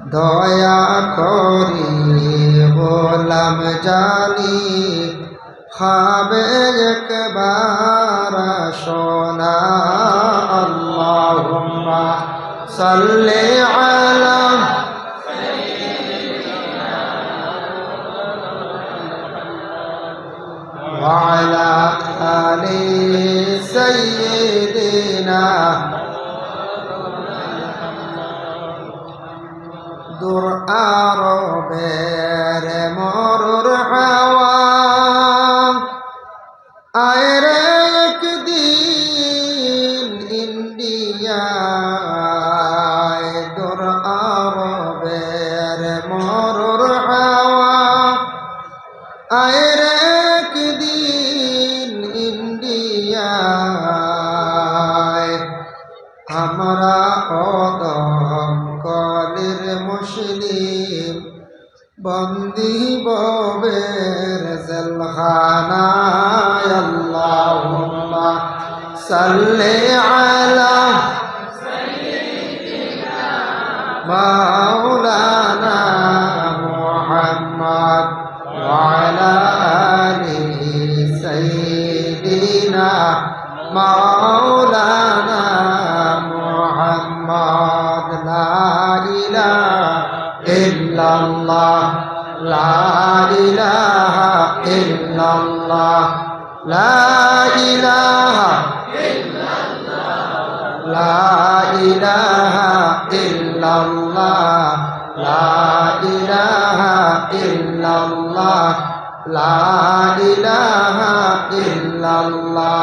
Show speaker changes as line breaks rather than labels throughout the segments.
দয়া করি গোলাম জানি খাবে একবার সোনা আল্লাহুম্মা সাল্লি আলা ওয়া আলা আলি সাইয়্যিদিনা দূর আরবের মরুর হাওয়া আয়রে একদিন ইন্ডিয়ায় দূর আরবের মরুর হাওয়া আয়রে একদিন ইন্ডিয়ায় আমরা অদম কলির মুসলিম বন্দি ববের জেলখানায় আল্লাহুম্মা সাল্লি আলা মাওলানা মুহাম্মদ ওয়া আলা আলি সাইয়্যিদিনা মাওলানা মুহাম্মদ লা ইলাহা ইল্লাল্লাহ লা ইলাহা ইল্লাল্লাহ লা ইলাহা লা ইলাহা ইল্লাল্লাহ লা ইলাহা ইল্লাল্লাহ লা ইলাহা ইল্লাল্লাহ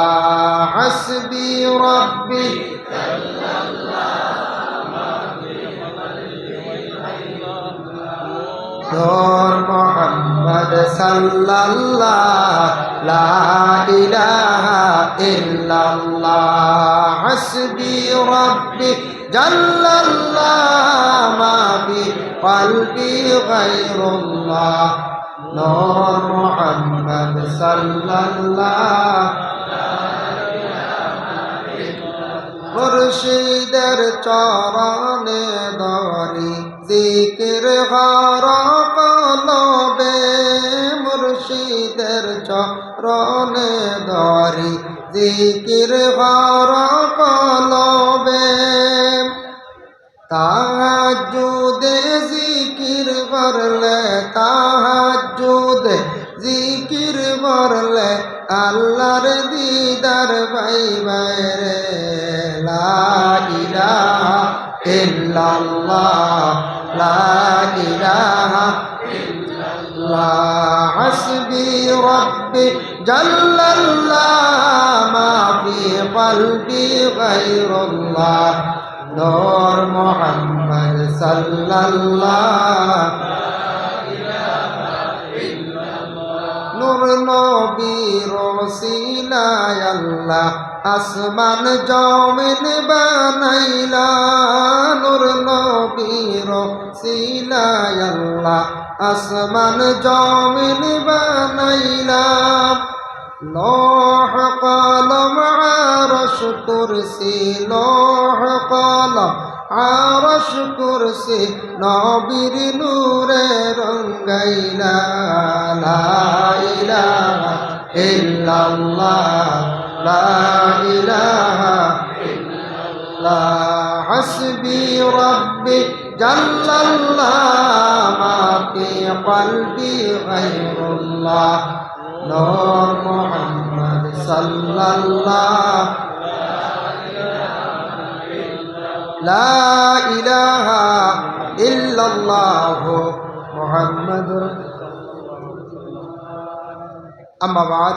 হাসবি রাব্বি নূর মুহাম্মদ সাল্লাল্লাহ লা ইলাহা ইল্লাল্লাহ হাসবি রাব্বি জাল্লাল্লাহ মা ফি কলবি গায়রুল্লাহ নূর মুহাম্মদ সাল্লাল্লাহ মুর্শিদের চরণে ধরি জিকির কর কলবে মুর্শিদের চরণে ধরি জিকির কর কলবে তাহাজ্জুদে জিকির করলে তাহাজ্জুদে জিকির করলে আল্লাহর দিদার পাইবাই রে লা ইলাহা ইল্লাল্লাহ লা ইলাহা ইল্লাল্লাহ হাসবি রাব্বি জাল্লাল্লাহ মা ফি কলবি গায়রুল্লাহ নূর মুহাম্মদ সাল্লাল্লাহ নূর নবীর ওসিলায় আল্লাহ আসমান জমিন বানাইলা নূর নবীর ওসিলায় আল্লাহ আসমান জমিন বানাইলা লৌহ কলম আরশ কুরসি লৌহ কলম আরশ কুরসি নবীর নূরে রঙ্গাইলা লা ইলাহা ইল্লাল্লাহ লা ইলাহা ইল্লাল্লাহ হাসবি রাব্বি জাল্লাল্লাহ মা ফি কলবি গায়রুল্লাহ নূর মুহাম্মদ সাল্লাল্লাহ লা ইলাহা ইল্লাল্লাহ মুহাম্মাদুর আম্মা বাদ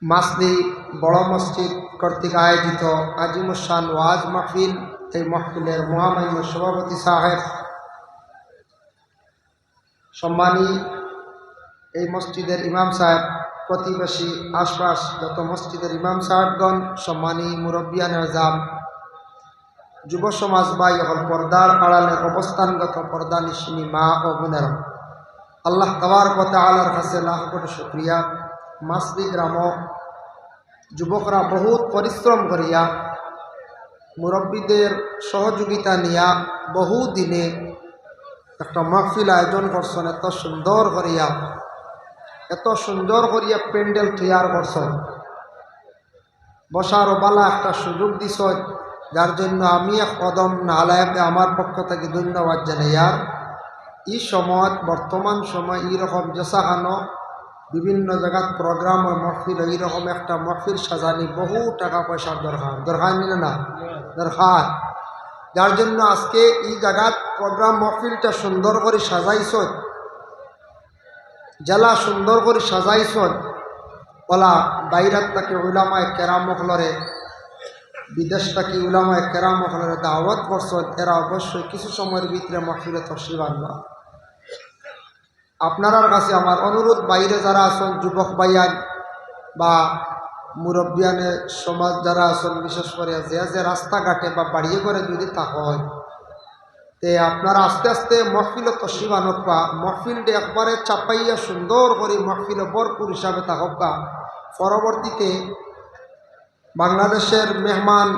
মাসদি বড় মসজিদ কর্তৃক আয়োজিত আজিমুসান ওয়াজ মাহফিল এই মাহফিলের মহামান্য সভাপতি সাহেব সম্মানী এই মসজিদের ইমাম সাহেব প্রতিবেশী আশপাশ যত মসজিদের ইমাম সাহেবগণ সম্মানী মুরব্বিয়ান আজম যুব সমাজ ভাই হল পর্দার আড়ালে অবস্থানগত পর্দা নিশিনী মা ও বোনেরা আল্লাহ তাবারক ওয়া তাআলার কাছে লাখ কোটি শুকরিয়া মাসদি গ্রাম যুবকরা বহুত পরিশ্রম করিয়া মুরব্বীদের সহযোগিতা নিয়া বহু দিনে একটা মাহফিল আয়োজন করছেন। এত সুন্দর করিয়া প্যান্ডেল তৈয়ার করছেন, বসার বালা একটা সুযোগ দিছ, যার জন্য আমি এক কদম নালায়কে আমার পক্ষ থেকে ধন্যবাদ জানাই। আর এই সময় বর্তমান সময় এইরকম জেসাখানো বিভিন্ন জায়গার প্রোগ্রাম ও মহফিল, এইরকম একটা মহফিল সাজানি বহু টাকা পয়সার দরকার নিলে না দরকার। যার জন্য আজকে এই জায়গার প্রোগ্রাম মহফিলটা সুন্দর করে সাজাইছ, জেলা সুন্দর করে সাজাইছ, ওলা বাইরাত তাকে উলামায়ে কেরাম মহলরে, বিদেশ থেকে উলামায়ে কেরাম মহলরে দাওয়াত করছ। এরা অবশ্যই কিছু সময়ের ভিতরে মহফিলে তশরিফ আনবা। আপনার কাছে আমার অনুরোধ, বাইরে যারা আছেন যুবক ভাইয়ান বা মুরব্বিয়ানে সমাজ যারা আছেন, বিশেষ করে যে রাস্তাঘাটে বা বাড়িয়ে করে যদি তা হয়, তে আপনারা আস্তে আস্তে মহফিল তশরিফ আনবা। মহফিলটা একবারে চাপাইয়া সুন্দর করে মহফিল ভরপুর হিসাবে থাকা। পরবর্তীতে বাংলাদেশের মেহমান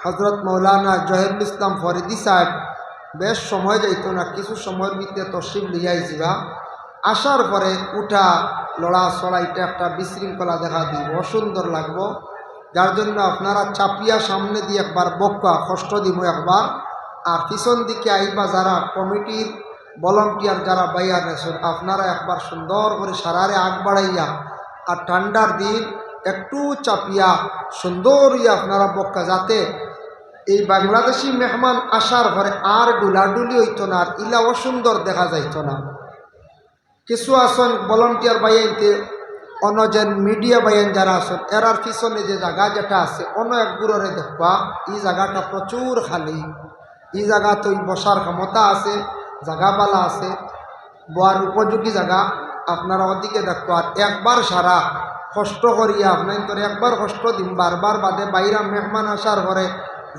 হজরত মৌলানা জহিরুল ইসলাম ফরিদি সাহেব বেশ সময় যাইত না, কিছু সময়ের ভিতরে তশরিফ লিয়াই যাবা। আসার পরে উঠা লড়া চড়াইটা একটা বিশৃঙ্খলা দেখা দিব, অসুন্দর লাগবো। যার জন্য আপনারা চাপিয়া সামনে দিয়ে একবার বক্কা কষ্ট দিব একবার, আর পিছন দিকে আইবা যারা কমিটির ভলান্টিয়ার যারা বাইয়া নেছেন, আপনারা একবার সুন্দর করে সারারে আগ বাড়াইয়া, আর ঠান্ডার দিন একটু চাপিয়া সুন্দর আপনারা বক্কা, যাতে এই বাংলাদেশি মেহমান আসার পরে আর ডুলাডুলি হইত না, আর ইলা অসুন্দর দেখা যাইত না। কিছু আসন ভলান্টিয়ার বাইনতে অন্য যে মিডিয়া বাইন যারা আসন, এরার পিছনে যে জায়গা যেটা আছে অন্য এক গুড়রে দেখবা, এই জায়গাটা প্রচুর খালি। এই জায়গা তো বসার ক্ষমতা আছে, জায়গাবালা আছে, বোয়ার উপযোগী জায়গা। আপনারা ওদিকে দেখবো, আর একবার সারা কষ্ট করিয়া আপনার তোর একবার কষ্ট দিন, বারবার বাদে বাইরা মেহমান আসার পরে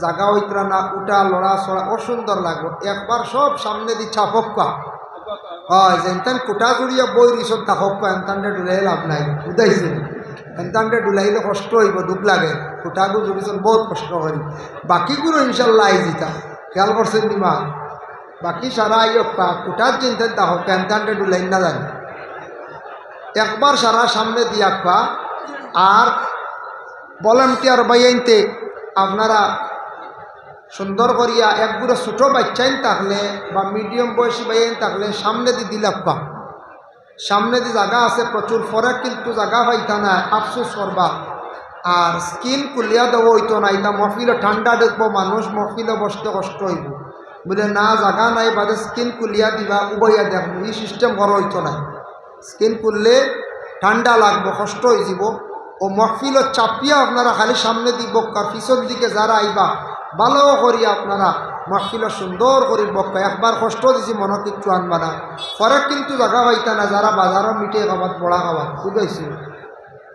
জায়গা হইতরা না, উঠা লড়া ছড়া অসুন্দর লাগবে। একবার সব সামনে দি ছাপক্কা হয়, যেন কুটা জুড়িয়া বই রিসব থাকক্কা, এনতানটা ডুলাই লাভ নাই, বুঝাইছে? এনতানটা ডুলাইলে কষ্ট হইব, দুঃখ লাগে। কুটাগু জুড়িছেন বহুত কষ্ট করি, বাকিগুলো ইনশাল্লাহ আই দিতা, খেয়াল করছেন দিমা। বাকি সারা আইয়প্পা কুটার চিন্তেন তাহক্কা, এনতানটা ডুলাই না জানি। একবার সারা সামনে দিয়াক্কা। আর ভলান্টিয়ার বাইনতে আপনারা সুন্দর করিয়া একগুলো ছোটো বাচ্চাইন থাকলে বা মিডিয়াম বয়সী বাইন থাকলে সামনে দি দিলাপ্পা। সামনে দি জায়গা আছে প্রচুর, পরে কিন্তু জায়গা পাইতা না, আফসোস করবা। আর স্কিন কুলিয়া দেবো হইতো না, এটা মহফিলে ঠান্ডা দেখবো মানুষ, মহফিলে বসতে কষ্ট হইব বলে না, জায়গা নাই বাদে স্কিন কুলিয়া দিবা, উবইয়া দেখবো, এই সিস্টেম করা হইতো না। স্কিন করলে ঠান্ডা লাগবো, কষ্ট হয়ে যাব। ও মহফিল চাপিয়া আপনারা খালি সামনে দিব, আর পিছন দিকে যারা আইবা ভালো করিয়া আপনারা মহফিল সুন্দর করি বক্কা। একবার কষ্ট দিছি মনে কিচ্ছু আনবা না, ফরেক কিন্তু জায়গা পাইতা না যারা বাজারও মিটে খাবার বড়া খাবার, বুঝাইছি?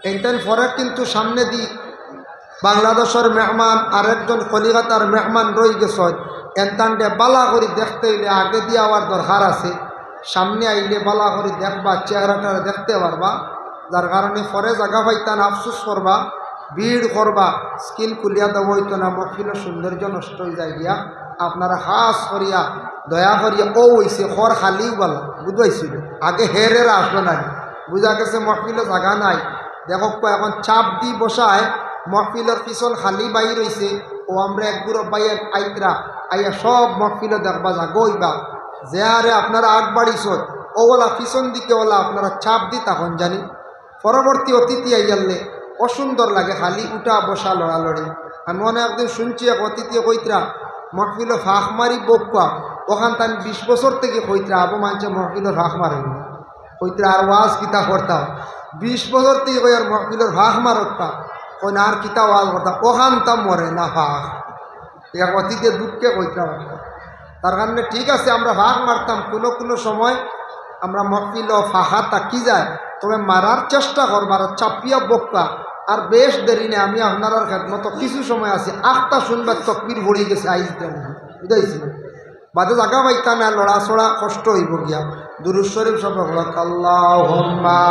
এইটাই ফরেক কিন্তু সামনে দি বাংলাদেশের মেহমান আরেকজন কলিকাতার মেহমান রয়ে গেছে, এনতানটে বালা করি দেখতে হইলে আগে দিয়ে আওয়ার দরকার আছে। সামনে আইলে বালা করে দেখবা, চেহারাটা দেখতে পারবা। যার কারণে পরে জায়গা পাইতান আফসোস করবা, ভিড় করবা, স্কিন কুলিয়া দেব হইতো না, মহফিলের সৌন্দর্য নষ্ট হয়ে যায় গিয়া। আপনারা হাস করিয়া দয়া করিয়া ও হইছে খর খালিও বলা, বুঝাইছিল আগে হেরেরা আসবে না, বুঝা গেছে মহফিলে জায়গা নাই। দেখো এখন চাপ দি বসায় মহফিলের পিছন খালি বাইর হইছে, ও আমরা একগুলো বাইর আইতরা আইয়া সব মহফিলে দেখবা জাগইবা। যে আরে আপনারা আগ বাড়িছ ওলা পিছন দিকে ওলা আপনারা চাপ দি, তখন জানি পরবর্তী অতিথি আইয়ালে অসুন্দর লাগে, খালি উঠা বসা লড়ালড়ি। আমি মনে একদিন শুনছি এক অতিথি কইতরা মহফিলে ফাঁক মারি বকুয়া, ওখান তান 20 বছর থেকে কইতরা আবো মানছে মহফিলের ফাঁক মারেন, কইতরা আর ওয়াজ কিতা করতাম 20 বছর থেকে কই আর মহফিলের ফাঁক মারতা, কই না আর কিতা ওয়াজ করতাম, ওখান তা মরে না ফাঁক। এক অতিথি দুঃখে কইতরা। তার কারণে ঠিক আছে আমরা ভাগ মারতাম, কোনো সময় আমরা মহফিল ও ফাঁকা তাকি যায়, তবে মারার চেষ্টা করবার, চাপিয়া বক্কা। আর বেশ দেরি নেই, আমি আপনার খেদমতো কিছু সময় আছে, 8টা শুনবার তকবির ভরে গেছে আইতে, বুঝাইছি? বাদে জায়গা পাইতা না, লড়াছড়া কষ্ট হইব গিয়া। দুরূদ শরীফ সব আল্লাহুম্মা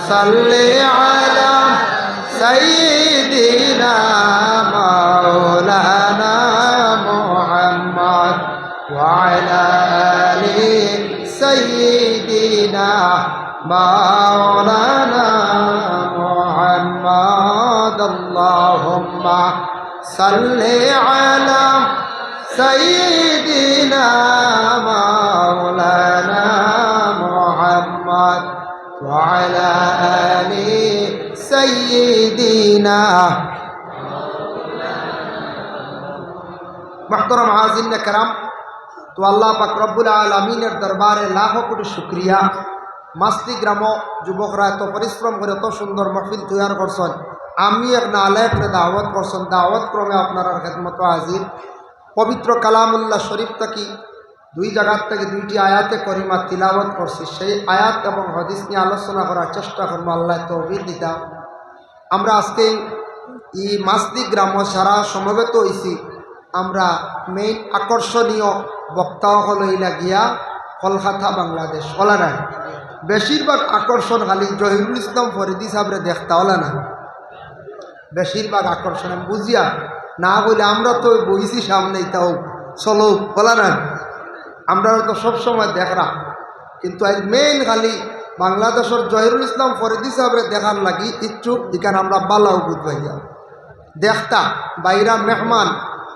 সাল্লি আলা সাইয়্যিদিনা মাওলানা مولانا محمد اللهم صل على سيدنا مولانا محمد وعلى آل سيدنا محترم हाज़िन करम। तो अल्लाह पाक रब्बुल आलमीनेर दरबारे लाखों कोटी शुक्रिया। मास्ती ग्रामो যুবকরা এত পরিশ্রম করে এত সুন্দর মাহফিল তৈরি করছেন। আমি এক নালায়েককে দাওয়াত করছেন, দাওয়াত ক্রমে আপনার খেদমত হাজির। পবিত্র কালামুল্লাহ শরীফ থেকে দুই জায়গার থেকে দুইটি আয়াতে করিমা তিলাওয়াত করছি। সেই আয়াত এবং হাদিস নিয়ে আলোচনা করার চেষ্টা করবো, আল্লাহ তৌফিক দিতা। আমরা আজকে এই মাস্তি গ্রাম সারা সমবেত হয়েছি। আমরা মেইন আকর্ষণীয় বক্তা হলো গিয়া কলকাতা বাংলাদেশ হলা না। বেশিরভাগ আকর্ষণ খালি জহিরুল ইসলাম ফরিদি সাহেবরে দেখতা হলা না। বেশিরভাগ আকর্ষণ আমি বুঝিয়া না বলে আমরা তো বইছি সামনেই তাও চলো বলা না। আমরা তো সবসময় দেখরা, কিন্তু আজ মেইন খালি বাংলাদেশের জহিরুল ইসলাম ফরিদি সাহেবরে দেখার লাগি ইচ্ছুক। এখানে আমরা বালাও বুঝবাইয়া দেখতা বাইরা মেহমান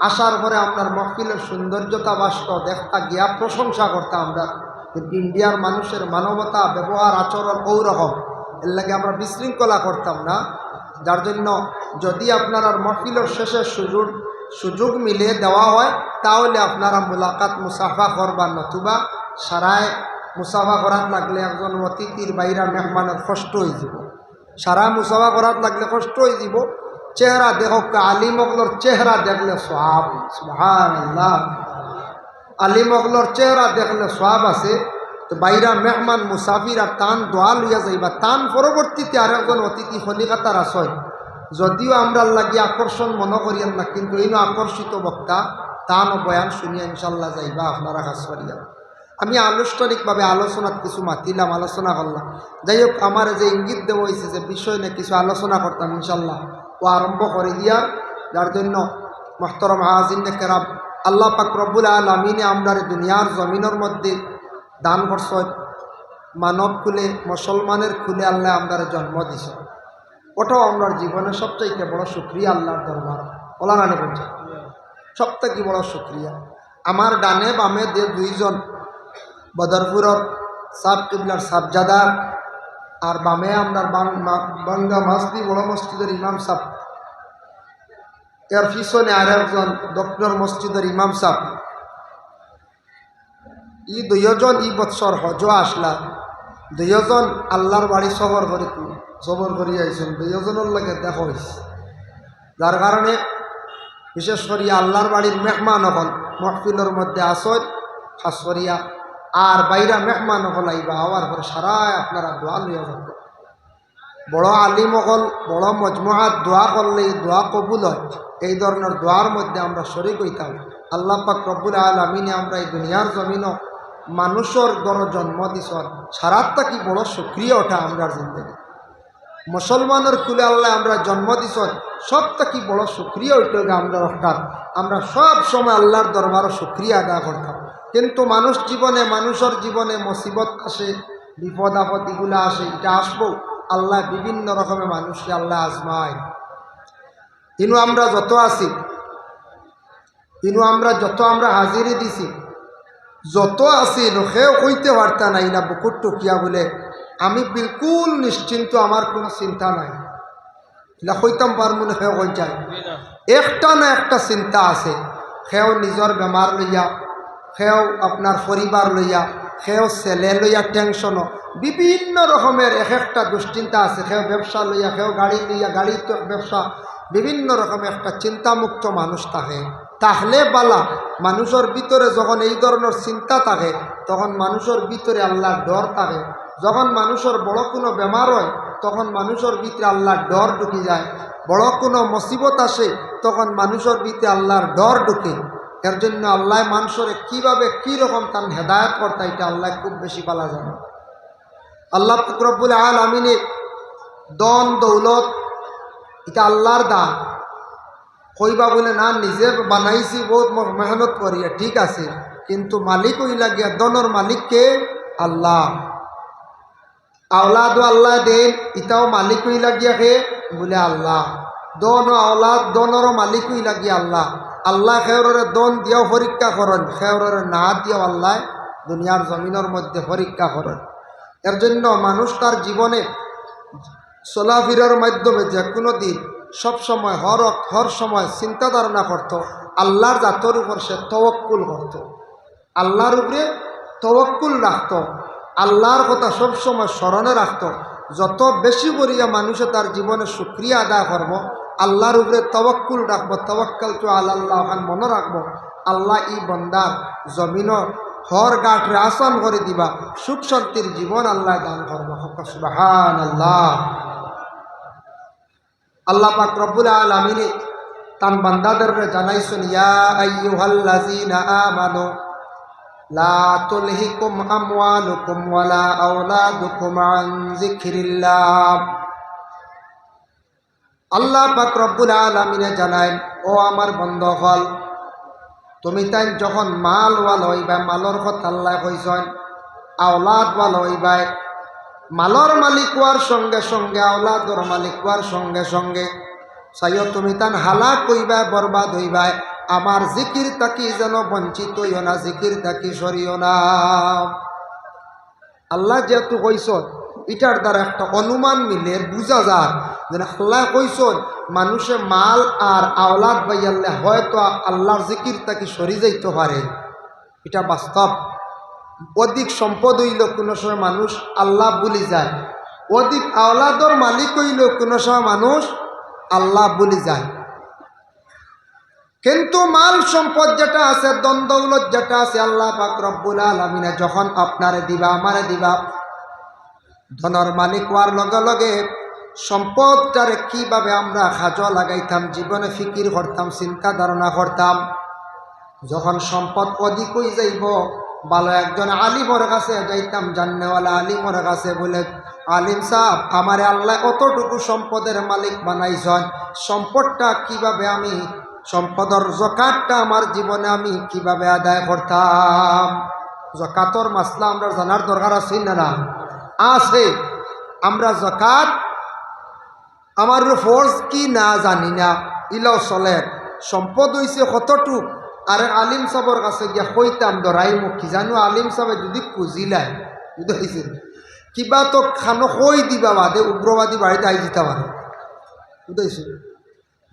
আসার পরে আপনার মহফিলের সৌন্দর্যতা বাসত দেখতা গিয়া প্রশংসা করতাম আমরা। কিন্তু ইন্ডিয়ার মানুষের মানবতা ব্যবহার আচরণ ওরকম, এর লাগে আমরা বিশৃঙ্খলা করতাম না। যার জন্য যদি আপনার মহফিলের শেষে সুযোগ মিলে দেওয়া হয় তাহলে আপনারা মুলাকাত মুসাফা করবার, নতুবা সারায় মুসাফা করার লাগলে একজন অতিথির বাইরা মেহমানের কষ্ট হয়ে যাব। সারা মুসাফা করার লাগলে কষ্ট হয়ে যাব। চেহারা দেখো, আলিমগলর চেহারা দেখলে সওয়াব, সুবহানাল্লাহ। আলিমগলর চেহারা দেখলে সওয়াব আছে। তো বাইরা মেহমান মুসাফির আর তান দোয়া লইয়া যাইবা, তান পরবর্তীতে আর একজন অতিথি কলিকাতার আসয়। যদিও আমরা লাগিয়ে আকর্ষণ মনে করিয়ান না, কিন্তু এই আকর্ষিত বক্তা তান ও বয়ান শুনিয়া ইনশাল্লাহ যাইবা আপনারা কাজ করিয়া। আমি আনুষ্ঠানিকভাবে আলোচনাত কিছু মাতিলাম, আলোচনা করলাম। যাই হোক, আমার যে ইঙ্গিত দেওয়া হয়েছে যে বিষয় নিয়ে কিছু আলোচনা করতাম ইনশাল্লাহ ও আরম্ভ করে দিয়া। যার জন্য মুহতারাম হাজিরিন কেরাম, আল্লাহ পাক রব্বুল আলামিনে আমরার দুনিয়ার জমিনের মধ্যে দান করছে মানব কুলে, মুসলমানের কুলে আল্লাহ আমরার জন্ম দিছে। ওটাও আমরার জীবনের সবচাইতে বড় শুকরিয়া আল্লাহর দরবার বলা না বলছে, সবথেকে বড় শুকরিয়া। আমার ডানে বামে যে দুইজন বদরপুরের সাব কিবলার সাবজাদা, আর বামে আপনার বাঙ্গা মাস্তি বড় মসজিদের ইমাম সাহেব, এর পিছনে আর একজন দক্ষিণ মসজিদের ইমাম সাহেব। ই দুইজন ই বৎসর হজ আসলা, দুইজন আল্লাহর বাড়ি সবর করি আইসেন, দুইজনের লাগে দেখা হয়েছে। যার কারণে বিশেষ করিয়া আল্লাহর বাড়ির মেহমান হল মহফিলের মধ্যে আসর খাস করিয়া, আর বাইরা মেহমান হল আইবা হওয়ার পরে সারায় আপনারা দোয়া লইয়া যাবে। বড় আলিম হল বড় মজমুআত দোয়া করলে দোয়া কবুল হয়। এই ধরনের দোয়ার মধ্যে আমরা শরীক হইতাম। আল্লাহ পাক রব্বুল আলামিনে আমরা এই দুনিয়ার জমিনও মানুষের গণ জন্ম দিছ, সারাতটা কি বড় সক্রিয় ওঠা আমরা জিন্দগি। মুসলমানের কুলে আল্লাহ আমরা জন্ম দিছ, সবটা কি বড় সক্রিয় ওইটা আমরা হঠাৎ আমরা সব সময় আল্লাহর দরবারও সক্রিয়া আদায় করতাম। কিন্তু মানুষের জীবনে মুসিবত আসে, বিপদ আপদ এগুলো আসে, এটা আসবো। আল্লাহ বিভিন্ন রকমের মানুষকে আল্লাহ আজমায়। কিন্তু আমরা যত আছি, কিন্তু আমরা যত আমরা হাজিরি দিছি, যত আছি সেও কইতে পারতা নাই না বুকুর টুকিয়া বলে আমি বিলকুল নিশ্চিন্ত, আমার কোনো চিন্তা নাই। এটা কইতাম পারবো না, সেও কই যায় একটা না একটা চিন্তা আছে। সেও নিজের বেমার লইয়া, সেও আপনার পরিবার লইয়া, সেও ছেলে লইয়া টেনশনও, বিভিন্ন রকমের এক একটা দুশ্চিন্তা আছে। সেও ব্যবসা লইয়া, সেও গাড়ি লইয়া, গাড়ির তো ব্যবসা, বিভিন্ন রকমের একটা চিন্তামুক্ত মানুষ থাকে। তাহলে বালা মানুষের ভিতরে যখন এই ধরনের চিন্তা থাকে, তখন মানুষের ভিতরে আল্লাহর ডর থাকে। যখন মানুষের বড় কোনো বেমার হয়, তখন মানুষের ভিতরে আল্লাহর ডর ঢুকে যায়। বড় কোনো মুসিবত আসে, তখন মানুষের ভিতরে আল্লাহর ডর ঢুকে। এর জন্য আল্লাহ মানুষের কীভাবে কীরকম তার হেদায়ত করতে, এটা আল্লাহ খুব বেশি পালা জানে। আল্লাহ রব্বুল আলামিনে দন দৌলত এটা আল্লাহর দান। কইবা বলে না নিজে বানাইছি, বহুত মেহনত করিয়া, ঠিক আছে, কিন্তু মালিক হইলা গিয়া দনের মালিককে আল্লাহ। আওলাদও আল্লাহ দেন, ইটাও মালিক হই লাগিয়া হে বলে আল্লাহ। দন আওলাদ দনেরও মালিক হই লাগিয়া আল্লাহ। আল্লাহ খেউরের দন দিয়েও পরীক্ষা করেন, খেউরের না দিয়েও আল্লাহ দুনিয়ার জমিনের মধ্যে পরীক্ষা করেন। এর জন্য মানুষ তার জীবনে চলাফেরার মাধ্যমে যে কোনো দিন সবসময় হর সময় চিন্তা ধারণা করত আল্লাহর জাতর উপর সে তওয়াক্কুল করত, আল্লাহর উপরে তওয়াক্কুল রাখত, আল্লাহর কথা সবসময় স্মরণে রাখত। যত বেশি করিয়া মানুষে তার জীবনে শুকরিয়া আদায় করব, আল্লাহর উপরে তওয়াক্কুল রাখবো, তাওয়াক্কালতু আলাল্লাহ মনে রাখবো, আল্লাহ ই বন্দার জমিনর হর গাঁটরে আসান করে দিবা, সুখ শান্তির জীবন আল্লাহ দান করবো। সুবহানাল্লাহ। আল্লাহ পাক রব্বুল আলামিন তান বান্দাদের জানাইছেন, ইয়া আইয়ুহাল্লাযীনা আমানু লা তুলহিকুম আমওয়ালুকুম ওয়ালা আওলাদুকুম আন যিকরিল্লাহ। আল্লাহ পাক রব্বুল আলামিন জানায়, ও আমার বন্ধুগণ, তুমি তাই যখন মাল ওয়াল হইবা, মালর কথা আল্লাহ কইছেন, আওলাদ ওয়াল হইবা, মালর মালিক হওয়ার সঙ্গে সঙ্গে আওলাদর মালিক হওয়ার সঙ্গে সঙ্গে চাইও তুমি তান হালাক হইবা, বরবাদ হইবা, আমার জিকির তাকি যেন বঞ্চিত হইও না, জিকির তাকি সরিও না। আল্লাহ যেহেতু কইছেন, এটার দ্বারা একটা অনুমান মিলে বুঝা যায় যে আল্লাহ কইছেন মানুষে মাল আর আওলাদ বাইয়াল্লে হয়তো আল্লাহর জিকির তাকি সরি যাইতে পারে, এটা বাস্তব। অধিক সম্পদ হইল কোনো সময় মানুষ আল্লাহ ভুলি যায়, অধিক আওলাদর মালিক হইল কোনো সময় মানুষ আল্লাহ ভুলি যায়। কিন্তু মাল সম্পদ যেটা আছে, দ্বন্দ্বগুলো যেটা আছে, আল্লাহ পাক রব্বুল আলামিন যখন আপনারে দিবা আমারে দিবা, ধনের মালিক হওয়ার লগে লগে সম্পদটারে কিভাবে আমরা কাজে লাগাইতাম জীবনে ফিকির করতাম, চিন্তা ধারণা করতাম। যখন সম্পদ অধিক হয়ে যাইব, ভালো একজন আলিমর কাছে যাইতাম, জান্নেওয়ালা আলিমর কাছে, বলে আলিম সাহেব আমারে আল্লাহ অতটুকু সম্পদের মালিক বানাইছেন, সম্পদটা কিভাবে আমি, সম্পদের যাকাতটা আমার জীবনে আমি কিভাবে আদায় করতাম। যাকাতর মাসলা আমরা জানার দরকার আছে না? আছে। আমরা যাকাত আমার ফরজ কি না জানি না, ইলাও চলে। সম্পদ হইছে কতটুক, আর আলিম সাহেবের কাছে গিয়া কইতাম ধরাই মুখ কি জানো, আলিম সাহেবে যদি খুঁজিলাই বুঝাইছে কিবা তো খানো কই দিবা বাদে উগ্রবাদী বাড়িতে আই দিতে পারে, বুঝাইছে।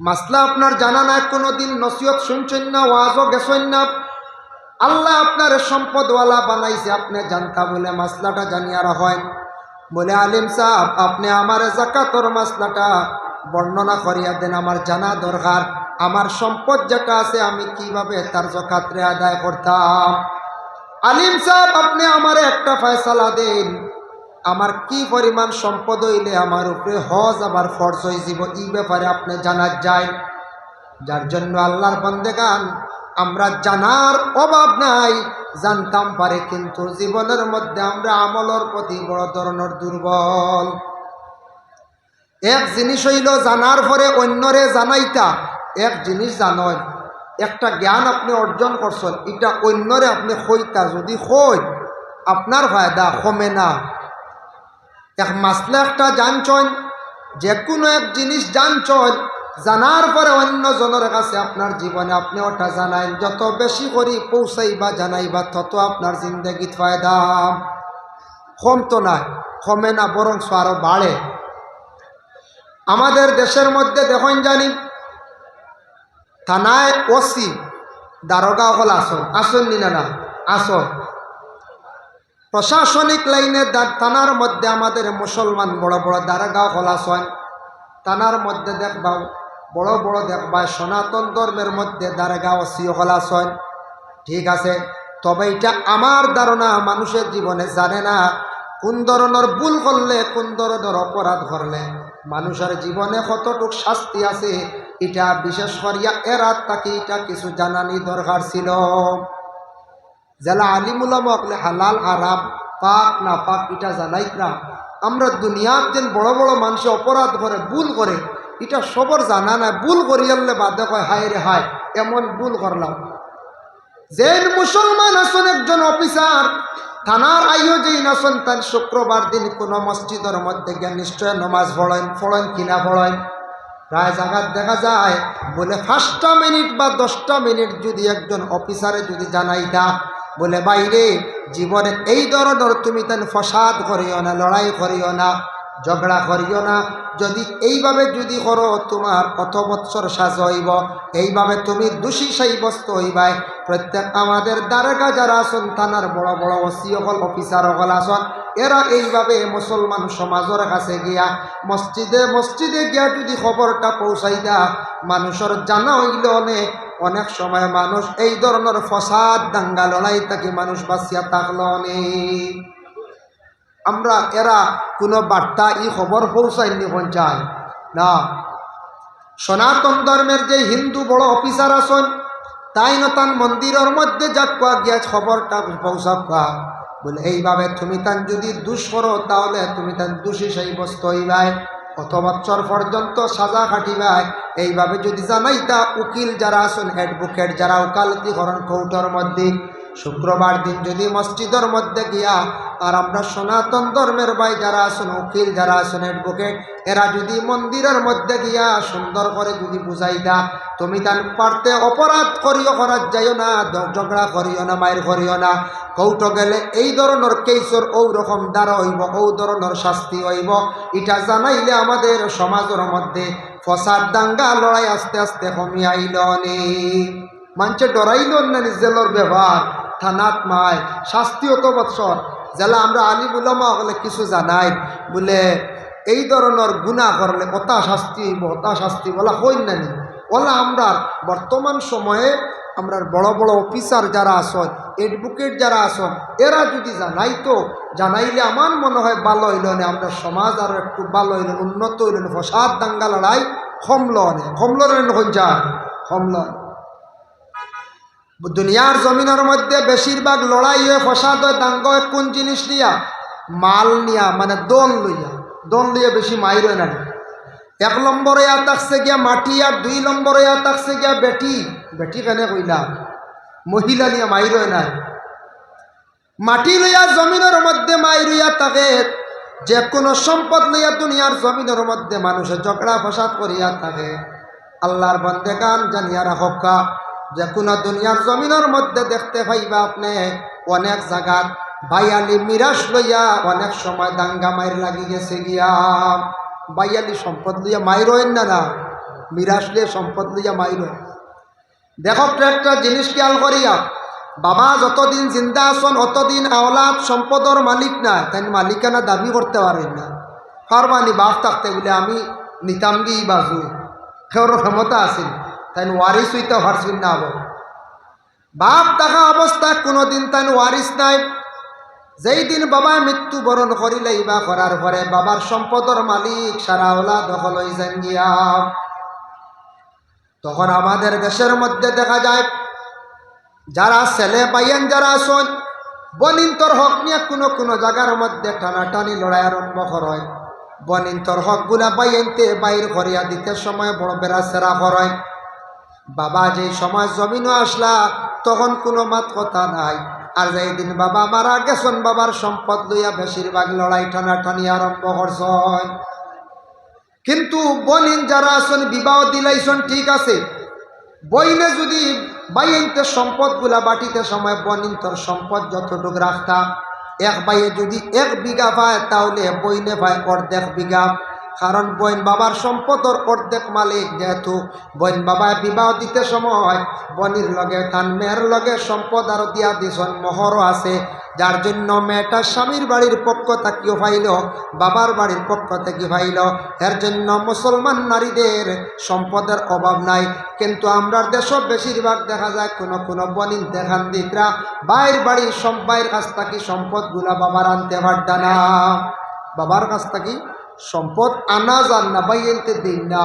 মাসলা আপনার জানা নাই, কোনো দিন নসিহত শুনছেন না, ওয়াজও গেছেন না, আল্লাহ আপনার সম্পদওয়ালা বানাইছে, আপনি জানতা বলে মাসলাটা জানিয়ে রাখেন। বলে আলিম সাহেব আপনি আমার যাকাতর মাসলাটা বর্ণনা করিয়া দেন, আমার জানা দরকার, আমার সম্পদ যেটা আছে আমি কিভাবে তার যাকাতরে আদায় করতাম। আলিম সাহেব আপনি আমার একটা ফয়সালা দেন, আমার কি পরিমাণ সম্পদ হইলে আমার উপরে হজ আবার ফরজ হয়ে যাব, এই ব্যাপারে আপনি জানা যায়। যার জন্য আল্লাহর বান্দেগান আমরা জানার অভাব নাই, জানতাম পারে, কিন্তু জীবনের মধ্যে আমরা আমলের প্রতি বড় ধরনের দুর্বল। এক জিনিস হইল জানার পরে অন্যরে জানাইতা, এক জিনিস জানেন, একটা জ্ঞান আপনি অর্জন করছেন, এটা অন্যরে আপনি কইতা, যদি কই আপনার ফায়দা কমে না। এক মাসলা একটা জানছেন, যে কোনো এক জিনিস জানছেন, জানার পরে অন্য জনের কাছে আপনার জীবনে আপনি ওটা জানাই, যত বেশি করে পৌঁছাইবা জানাইবা তত আপনার জিন্দগিত ফায়দা। কম তো নাই, কমে না, বরং আরো বাড়ে। আমাদের দেশের মধ্যে দেখুন জানি থানায় ওসি দারোগা হল আসন নি না আসন, প্রশাসনিক লাইনে থানার মধ্যে আমাদের মুসলমান বড় বড় দারোগা হল আসন। থানার মধ্যে দেখবা বড় বড় দেখবা সনাতন ধর্মের মধ্যে দারোগা ওসি হল আসন, ঠিক আছে। তবে এটা আমার ধারণা মানুষের জীবনে জানে না কোন ধরনের ভুল করলে, কোন ধরনের অপরাধ করলে মানুষের জীবনে কতটুক শাস্তি আছে, এটা বিশেষ করিয়া এরাত তাকে এটা কিছু জানানি দরকার ছিল। যারা আলিমুলামা হকলে হালাল হারাম পাক না পাক এটা জানাই না। আমরা দুনিয়ার যেন বড় বড় মানুষ অপরাধ করে ভুল করে, এটা সবর জানা না, ভুল করিয়ালে বাদে কয় হায় রে হায় এমন ভুল করলাম। যে মুসলমান আছেন একজন অফিসার, থানার আইও যেই না সন্তান শুক্রবার দিন কোনো মসজিদের মধ্যে গিয়ে নিশ্চয় নমাজ পড়েন কিনা পড়েন। প্রায় জায়গায় দেখা যায় বলে 5টা মিনিট বা 10টা মিনিট যদি একজন অফিসারে যদি জানাইতা বলে বাইরে জীবনে এই ধরনের তুমি তেন ফসাদ করিও না, লড়াই করিও না, ঝগড়া করিও না, যদি এইভাবে যদি করো তোমার কত বৎসর সাজ হইব, এইভাবে তুমি দোষী সাব্যস্ত হইবাই। প্রত্যেক আমাদের দ্বারকা যারা আসন থানার বড় বড় ওসি হল অফিসার হল আসন এরা এইভাবে মুসলমান সমাজের কাছে গিয়া মসজিদে গিয়া যদি খবরটা পৌঁছাই দেয়া মানুষের জানা হইল অনেক সময় মানুষ এই ধরনের ফসাদ দাঙ্গা লড়াই থাকি মানুষ বাঁচিয়া থাকল অনেক। আমরা এরা কোনো বার্তা ই খবর পৌঁছায়নি পৌঁছায় না। সনাতন ধর্মের যে হিন্দু বড় অফিসার আছেন তাই নতান মন্দিরের মধ্যে যাক গিয়া খবরটা পৌঁছাক বলে এইভাবে তুমি তান যদি দুষ করো তাহলে তুমি তান দোষী সাব্যস্ত হইবাই, কত বছর পর্যন্ত সাজা খাটিবাই। এইভাবে যদি জানাইতা উকিল যারা আছেন অ্যাডভোকেট যারা উকালতি করেন কোর্টের মধ্যে শুক্রবার দিন যদি মসজিদের মধ্যে গিয়া আর আমরা সনাতন ধর্মের ভাই যারা আছেন উকিল যারা আছেন অ্যাডভোকেট এরা যদি মন্দিরের মধ্যে গিয়া সুন্দর করে যদি বুঝাইতা তুমি তার পারতে অপরাধ করিও করার যাইও না, ঝগড়া করিও না, মায়ের করিও না, কৌট গেলে এই ধরনের কেসর ও রকম দ্বারা হইব, ও ধরনের শাস্তি হইব, এটা জানাইলে আমাদের সমাজের মধ্যে ফসাদ দাঙ্গা লড়াই আস্তে আস্তে কমিয়ে আইল অনেক। মানুষে ডরাইল না জেলর ব্যবহার থানাত মায় শাস্তি অত বৎসর জেলা আমরা আলিম উলামা হলে কিছু জানাই বলে এই ধরনের গুনাহ করলে অতা শাস্তি বলা হই না নি ওলা। আমরা বর্তমান সময়ে আমরা বড় বড় অফিসার যারা আসন অ্যাডভোকেট যারা আসন এরা যদি জানাইতো জানাইলে আমার মনে হয় ভালো হইল না, আমরা সমাজ আরও একটু ভালো হইল উন্নত হইল না, ফসাদ দাঙ্গা লড়াই কমল। দুনিয়ার জমিনের মধ্যে বেশিরভাগ লড়াই হয়ে ফসাদ হয় দাঙ্গ হয় কোন জিনিস নিয়া? মাল নিয়া, মানে দন লইয়া বেশি মাইর হয় না। 1 নম্বরে থাকছে গিয়া মাটি আর 2 নম্বরে থাকছে গিয়া বেটি কেনে কইলাম মহিলা নিয়ে মাইর হয় না। মাটি লইয়া জমিনের মধ্যে মাইর হইয়া থাকে, যে কোনো সম্পদ লইয়া দুনিয়ার জমিনের মধ্যে মানুষের ঝগড়া ফসাদ করিয়া থাকে। আল্লাহর বান্দেগান জানিয়া রাখা যে কোনো দুনিয়ার জমিনের মধ্যে দেখতে পাইবা আপনি অনেক জায়গাত বাইয়ালি মিরাস লইয়া অনেক সময় দাঙ্গা মাইর লাগি গেছে গিয়া। বাইয়ালি সম্পদ লইয়া মাইর হয় না, মিরাস লিয়ে সম্পদ লইয়া মাইর হয়। দেখো একটা জিনিস খেয়াল করিয়া, বাবা যতদিন জিন্দা আসন অতদিন আওলাদ সম্পদর মালিক না, তাই মালিকানা দাবি করতে পারেন না। ফারবানি বাপ থাকতে বলে আমি নিতামগি বাজু কেউর ক্ষমতা আছিল, তাই ওয়ারিস হইতে পারছিল না। বাপ থাকা অবস্থায় কোনোদিন তাই ওয়ারিস নাই। যেই দিন বাবা মৃত্যুবরণ করিলেই বা করার পরে বাবার সম্পদর মালিক সারা ওলা দখল হয়ে যান গিয়া। তখন আমাদের দেশের মধ্যে দেখা যায় যারা ছেলে পাইয়েন যারা আসন বনিন্তর হক নিয়ে কোনো জায়গার মধ্যে টানাটানি লড়াই আরম্ভ হয়। বনিন্তর হকগুলা পাইয়েনতে বাইর করিয়া দিতে সময় বড় বেড়া সেরা হয়। বাবা যেই সময় জমিনও আসলা তখন কোনো মাত কথা নাই। আর যেই দিন বাবা মারা গেছেন বাবার সম্পদ লইয়া বেশিরভাগ লড়াই টানাটানি আরম্ভ করছেন। কিন্তু বনিন যারা আছেন বিবাহ দিলাইছেন ঠিক আছে, বইনে যদি বাইনতে সম্পদগুলা বাটিতে সময় বনিন্তর সম্পদ যতটুকু রাখতা, এক বাইয়ে যদি 1 বিঘা পায় তাহলে বইনে পায় 1.5 বিঘা। কারণ বইন বাবার সম্পদর 1.5 মালিক, যেহেতু বইন বাবায় বিবাহ দিতে সময় বনির লগে তান মেয়ের লগে সম্পদ আরও দিয়া দিছন, মোহরও আছে, যার জন্য মেয়েটা স্বামীর বাড়ির পক্ষ থাকিও পাইল, বাবার বাড়ির পক্ষ থেকে পাইল। এর জন্য মুসলমান নারীদের সম্পদের অভাব নাই। কিন্তু আমরা দেশও বেশিরভাগ দেখা যায় কোনো বনিন দেখান দিকরা বাইর বাড়ির বাইর কাছ থাকি সম্পদগুলা বাবার আনতে পারতা না। বাবার কাছ থাকি সম্পদ আনা যান না, বাইনতে দিন না,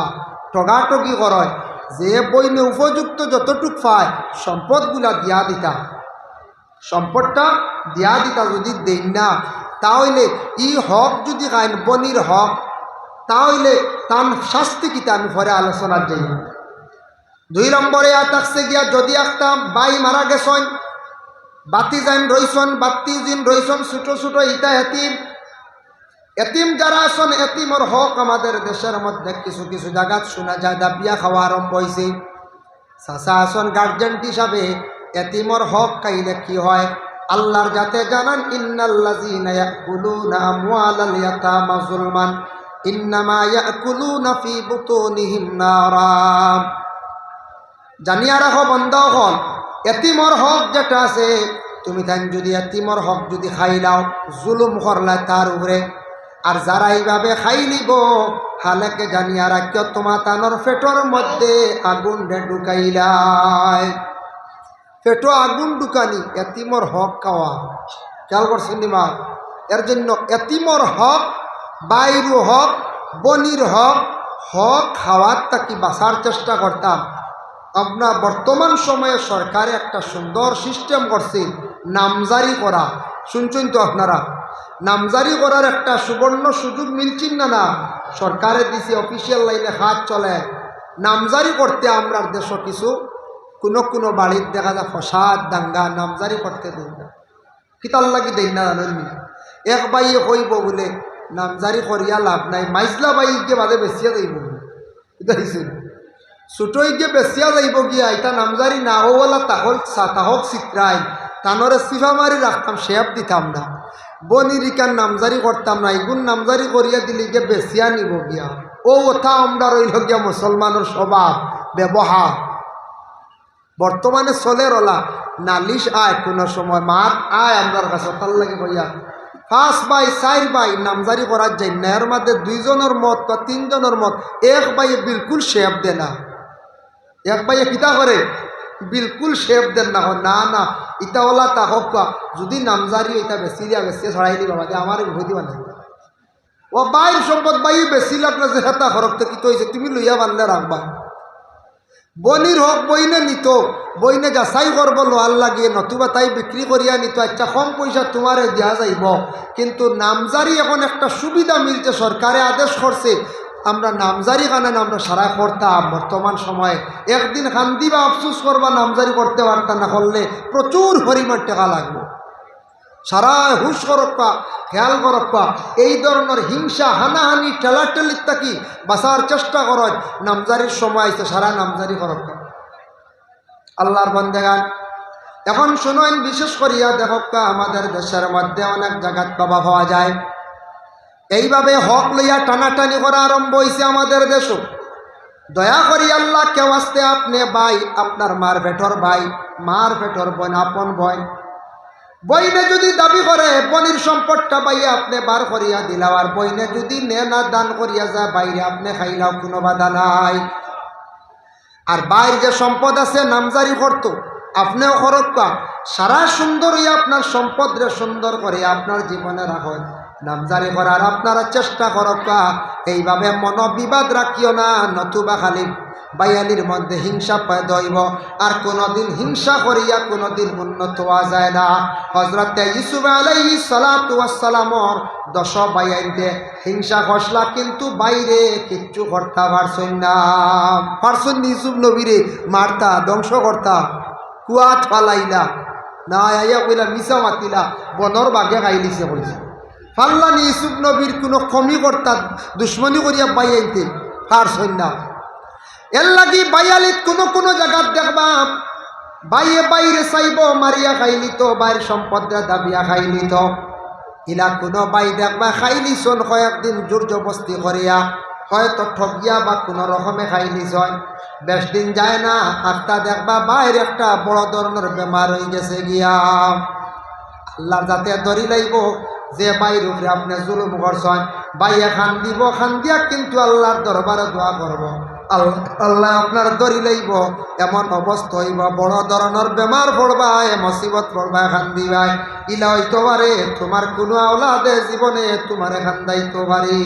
টগাটগি করয় যে বইনে উপযুক্ত যতটুক পায় সম্পদগুলা দিয়া দিতা, সম্পদটা দিয়া দিতা। যদি দেন না তাহলে ই হক যদি খাইন বনির হক, তাহলে তার শাস্তি কিতা আমি পরে আলোচনার যাই। 2 নম্বরে থাকছে গিয়া যদি একটা বাই মারা গেছেন বাতি যাইন রইছন, বাতি জিন রইছন, ছোট ছোট ইটা এতিম। এতিম যারা আছেন, এতিমর হক আমাদের দেশের মধ্যে কিছু কিছু জায়গাত শোনা যায় দাবিয়া খাওয়া আরম্ভ হয়েছে। চাচা আছেন গার্জেন হিসাবে, এতিমর হক খাইলে কি হয় আল্লাহর যাতে জানান, ইন্নাল্লাযীনা ইয়াকুলুনা আমওয়ালাল ইয়াতামা যুলমান ইন্নামা ইয়াকুলুনা ফি বুতুনিহিম নারা। জানিয়া রাখো বন্ধ হল, এতিমর হক যেটা আছে, তুমি তাই যদি এতিমর হক যদি খাইলাও, জুলুম করলাই তার উপরে, আর যারা এইভাবে খাই নিব, হালেকে জানিয়া রাখিও তোমার তানোর পেটর মধ্যে আগুন ঢুকাইলাই। পেটো আগুন ঢুকানি এতিমর হক খাওয়া, খেয়াল করছেন নিমা? এর জন্য এতিমর হক, বাইরু হক, বনির হক, হক খাওয়ার তাকি বাঁচার চেষ্টা করতাম। আপনার বর্তমান সময়ে সরকারে একটা সুন্দর সিস্টেম করছে নামজারি করা। শুনছেন তো আপনারা? নামজারি করার একটা সুবর্ণ সুযোগ মিলছেন না? না, সরকারে দিছে, অফিসিয়াল লাইনে হাত চলে। নামজারি করতে আমরা দেশ কিছু কোনো বাড়ির দেখা যায় ফসাদ দাঙ্গা, নামজারি করতে দেন না। কিতার লাগি দেন না জানেননি? এক বাইয়ে কইব বলে নামজারি করিয়া লাভ নাই, মাইজলা বাই গিয়ে বাদে বেচিয়া যাইব বুঝাইছেন, ছোটই গিয়ে বেচিয়া যাইব গিয়া। এটা নামজারি না ওলা তাহক চিত্রাই তানরে সিফা মারি রাখতাম, শেপ দিতাম না, বনিরিকার নামজারি করতাম না, এগুন নামজারি করিয়া দিলে গিয়ে বেচিয়া নিব গিয়া। ও ওথা আমরা রইল গিয়া মুসলমানের স্বভাব ব্যবহার। বর্তমানে চলে রলা নালিশ আয়, কোনো সময় মাত আয় আমার কাছে, তার লাগে কইয়া 5 বাই 4 বাই নামজারি করার যাই না। এর মধ্যে 2 জনের মত বা 3 জনের মত, এক বাইয়ে বিলকুল শেপ দে না। এক বাইয়ে কিতা করে বিলকুল শেপ দেন না, না না ইটা ওলা তা হোক, যদি নামজারি এটা বেশি দিয়া বেশি ছড়াই দিবা বাদে আমার ভয় দিবা না। ও বাইর সম্পদ বাই বেশি লাগলে যে হেতা হরকতে কি হয়েছে তুমি লইয়া বানলে রাখবা। বনির হক বইনে নিত, বইনে যাচাই করবো লোহার লাগিয়ে, নতুবা তাই বিক্রি করিয়া নিত। আচ্ছা কম পয়সা তোমারে দেওয়া যাইব, কিন্তু নামজারি এখন একটা সুবিধা মিলছে, সরকারে আদেশ করছে। আমরা নামজারি কারণে আমরা সারা করতাম। বর্তমান সময়ে একদিন খান্দি বা আফসুস করবা নামজারি করতে পারতাম না, করলে প্রচুর পরিমাণ টাকা লাগবে। সারা হুশ করপ্পা, খেয়াল করপ্পা, এই ধরনের হিংসা হানাহানি ঠেলাঠেলির থাকি বাঁচার চেষ্টা কর। নামজারির সময় আইছে, সারা নামজারি করপ্পা। আল্লাহর বন্দেগান এখন শুনেন, বিশেষ করিয়া দেখক্কা আমাদের দেশের মধ্যে অনেক জায়গাত বাবা পাওয়া যায় এইভাবে হক লইয়া টানাটানি করা আরম্ভ হয়েছে আমাদের দেশও। দয়া করি আল্লাহ কেউ আসতে, আপনি ভাই, আপনার মার পেটর ভাই, মার পেটর বোন, আপন বোন, বইনে যদি দাবি করে বনির সম্পদটা বাইয়ে আপনি বার করিয়া দিলাও, আর বইনে যদি নে না দান করিয়া যায় বাইরে আপনি খাইলাও, কোনো বাধা নাই। আর বাইর যে সম্পদ আছে নামজারি করত, আপনিও খরক্কা, সারা সুন্দর হইয়া আপনার সম্পদ রে সুন্দর করে আপনার জীবনে রাখেন। নামজারি করার আপনারা চেষ্টা করক্কা, এইভাবে মনোবিবাদ রাখিও না, নতুবা খালি বাইয়ালির মধ্যে হিংসা পয়দা হইব। আর কোনোদিন হিংসা করিয়া কোনোদিন উন্নত হওয়া যায় না। হযরতে ইউসুফ আলাইহিস সালাতু ওয়াস সালামর 10 বাইয়াইতে হিংসা খসলা, কিন্তু বাইরে কিচ্ছু করতে পারছেন না। পারছেন ইউসুফ নবীরে মারতা, ধ্বংস করতা, কুয়াত ফালাইলা না, আইয়া কইলা মিছা মাতিলা, বনর বাগে খাইলিছে কইছে। ফাল্লানি ইউসুফ নবীর কোনো কমি করতা, দুশ্মনী করিয়া বাইয়াইতে পারছেন না। এর লাগি বাইয়ালিত কোনো জায়গাত দেখবা বাইয়ে বাইরে চাইব মারিয়া খাইলি তো, বাইর সম্পদরা দাবিয়া খাইলি তো। ইলা কোনো বাই দেখবা খাইলি শোন কয়েকদিন জোর জবস্তি করিয়া, হয়তো ঠগিয়া বা কোনো রকমে খাইলি শোন, বেশ দিন যায় না আত্মা দেখবা বাইর একটা বড় ধরনের বেমার হয়ে গেছে গিয়া। আল্লাহর যাতে ধরি লাইব যে বাইর উপরে আপনি জুলুম করছেন, বাইয়ে খান দিব, খান দিয়া কিন্তু আল্লাহর দরবারে দোয়া করব, আল্লাহ আপনার দরি লইব, এমন অবস্থা হইব, বড় ধরনের বেমার পড়বা, মুসিবত পড়বা, খান দিবাই। ইলা হইতে পারে তোমার কোনো আওলাদে জীবনে তোমার খান দাইতে পারে।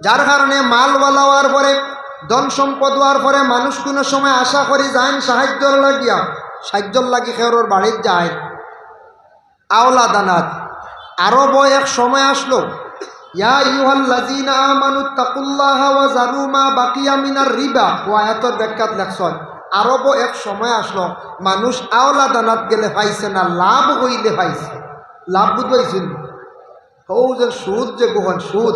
যার কারণে মালওয়ালা হওয়ার পরে, ধন সম্পদ হওয়ার পরে মানুষ কোনো সময় আশা করি যায় সাহায্যর লাগিয়া, সাহায্যর লাগি খেরোর বাড়ির যায় আওলা দানাত। আরো এক সময় আসলো, ইয়া আইয়ুহাল্লাযীনা আমানুত্তাকুল্লাহা ওয়া যারু মা বাকিয়া মিনার রিবা, ও আয়াতের ব্যাখ্যাত লেখছেন আরবও এক সময় আসলো মানুষ আওলা দানাত গেলে পাইছে না, লাভ হইলে পাইছে। লাভ বুঝাইছিল ও যে সুদ, যে গোহন সুদ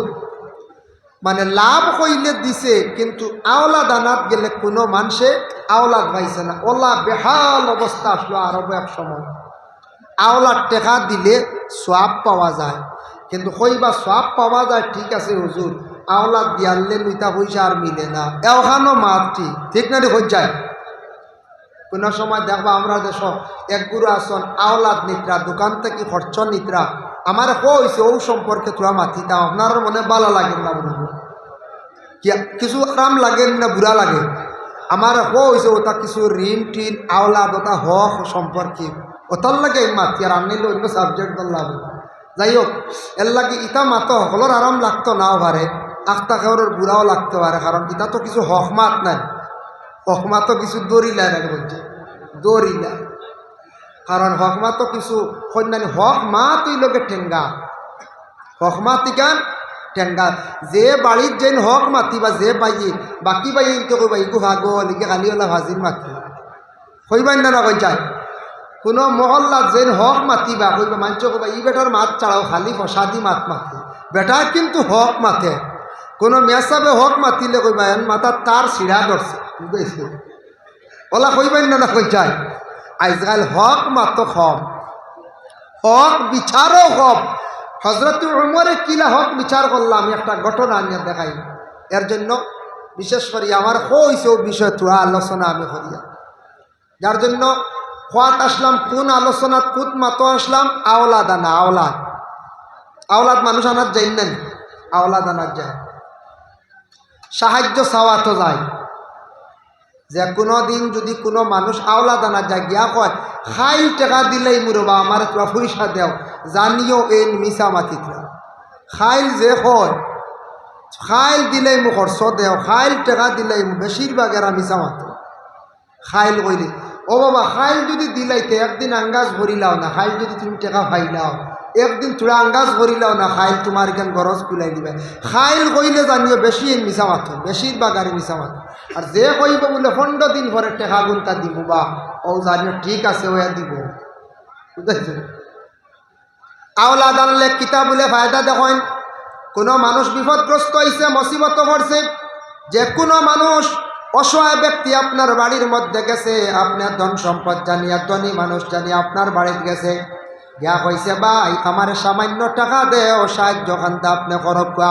মানে লাভ হইলে দিছে, কিন্তু আওলা দানাত গেলে কোনো মানুষে আওলাদ পাইছে না। ওলা বেহাল অবস্থা আসলো আরবও এক সময়। আওলাদ টেকা দিলে সোয়াব পাওয়া যায়, কিন্তু কইবা সোয়াব পাওয়া যায় ঠিক আছে হুজুর, আওলাদ দিয়ালে লইতা পয়সা আর মিলে না, এওখানো মাতটি ঠিক না হয়ে যায়। কোনো সময় দেখবা আমরা দেশ এক গুরু আসন আওলাদ নিত্রা, দোকান থেকে খরচ নিত্রা, আমার কইছে ও সম্পর্কে তোরা মাতিতাম, আপনার মনে ভালো লাগেন না বলবো, কিছু আরাম লাগেন না বুড়া লাগে? আমার কইছে ওটা কিছু ঋণ টিন আওলাদ ওটা হক সম্পর্কে ওটার লাগে মাতি, আর আনলে অন্য সাবজেক্ট দল্লাব। যাই হোক, এর লাগে ইটা মাতো সকলের আরাম লাগতো নাও পারে, আখতা খাওয়ার বুড়াও লাগতে পারে, কারণ ইটা তো কিছু হকমাত নাই, হকমাত তো কিছু দরিলায় না বলছে, দরিলা, কারণ হকমা তো কিছু কন্যানি হক মা তুই লোকে ঠেঙ্গা, হকমা তিকান ঠেঙ্গা, যে বাড়ির যেন হক মাতি বা যে বাইয়ে বাকি বাইয়ে তো কইবা ইগু ভাগো লিখে কালিওলা ভাজির মাতি কইবাই না না কই যায়। কোনো মহল্লাত যেন হক মাতিবা কইবা মাঞ্চ কইবা ই বেটার মাত ছাড়াও খালি ফসাদি মাত মাতে, বেটা কিন্তু হক মাতে। কোনো মেসাবে হক মাতিলে কইবা এন মাতার তার সিঁড়া ধরছে, বুঝেছি ওলা কইবাই না না কই যায়। আজকাল হক মাত কম, হক বিচারও কম। হজরত উমরে কিলা হক বিচার করলাম, আমি একটা ঘটনা নিয়ে দেখাই। এর জন্য বিশেষ করে আমার হইছে ও বিষয় তোরা আলোচনা আমি করিয়া, যার জন্য খোয়াত আসলাম কোন আলোচনাত কুত মাতো আসলাম আওলাদ আনা। আওলাদ আওলাদ মানুষ আনার যাই না, আওলাদ আনার যায়, সাহায্য চাওয়া তো যায়। যে কোনো দিন যদি কোনো মানুষ আওলাদ আনা যায় গিয়া কয় খাইল টাকা দিলেই মুরবা আমার তোরা পয়সা দেও, জানিও এই মিশা মাতিতরা খাইল যে হয় খাইল দিলেই মু খরচ দেও, খাইল টাকা দিলেই বেশিরভাগ এরা মিশা মাত খাইল কইলে ও বাবা খাইল যদি দিলাইতে একদিন আঙ্গাজ ভরিলাও না, খাইল যদি তুমি টাকা পাইলাও একদিন তোরা আঙ্গাজ ভরিলাও না, খাইল তোমার এখান গরজ কুলাই দিবে। খাইল কইলে জানিও বেশি মিশা মাত, বেশিরভাগ আর মিশা মাত। আর যে কইব বলে 15 দিন পরে টেকা গুনতা দিব বা ও জানিও ঠিক আছে ওয়া দিব, বুঝেছেন? আওলাদ আনলে কিতাব বলে ফায়দা দেখেন, কোনো মানুষ বিপদগ্রস্ত হয়েছে, মুসিবত পড়ছে, যে কোনো মানুষ অসহায় ব্যক্তি আপনার বাড়ির মধ্যে গেছে, আপনার ধন সম্পদ জানিয়া ধনী মানুষ জানিয়া আপনার বাড়িতে গেছে, গিয়া কইছে ভাই আমার সামান্য টাকা দেও সাহায্য খান্তা আপনি করবা,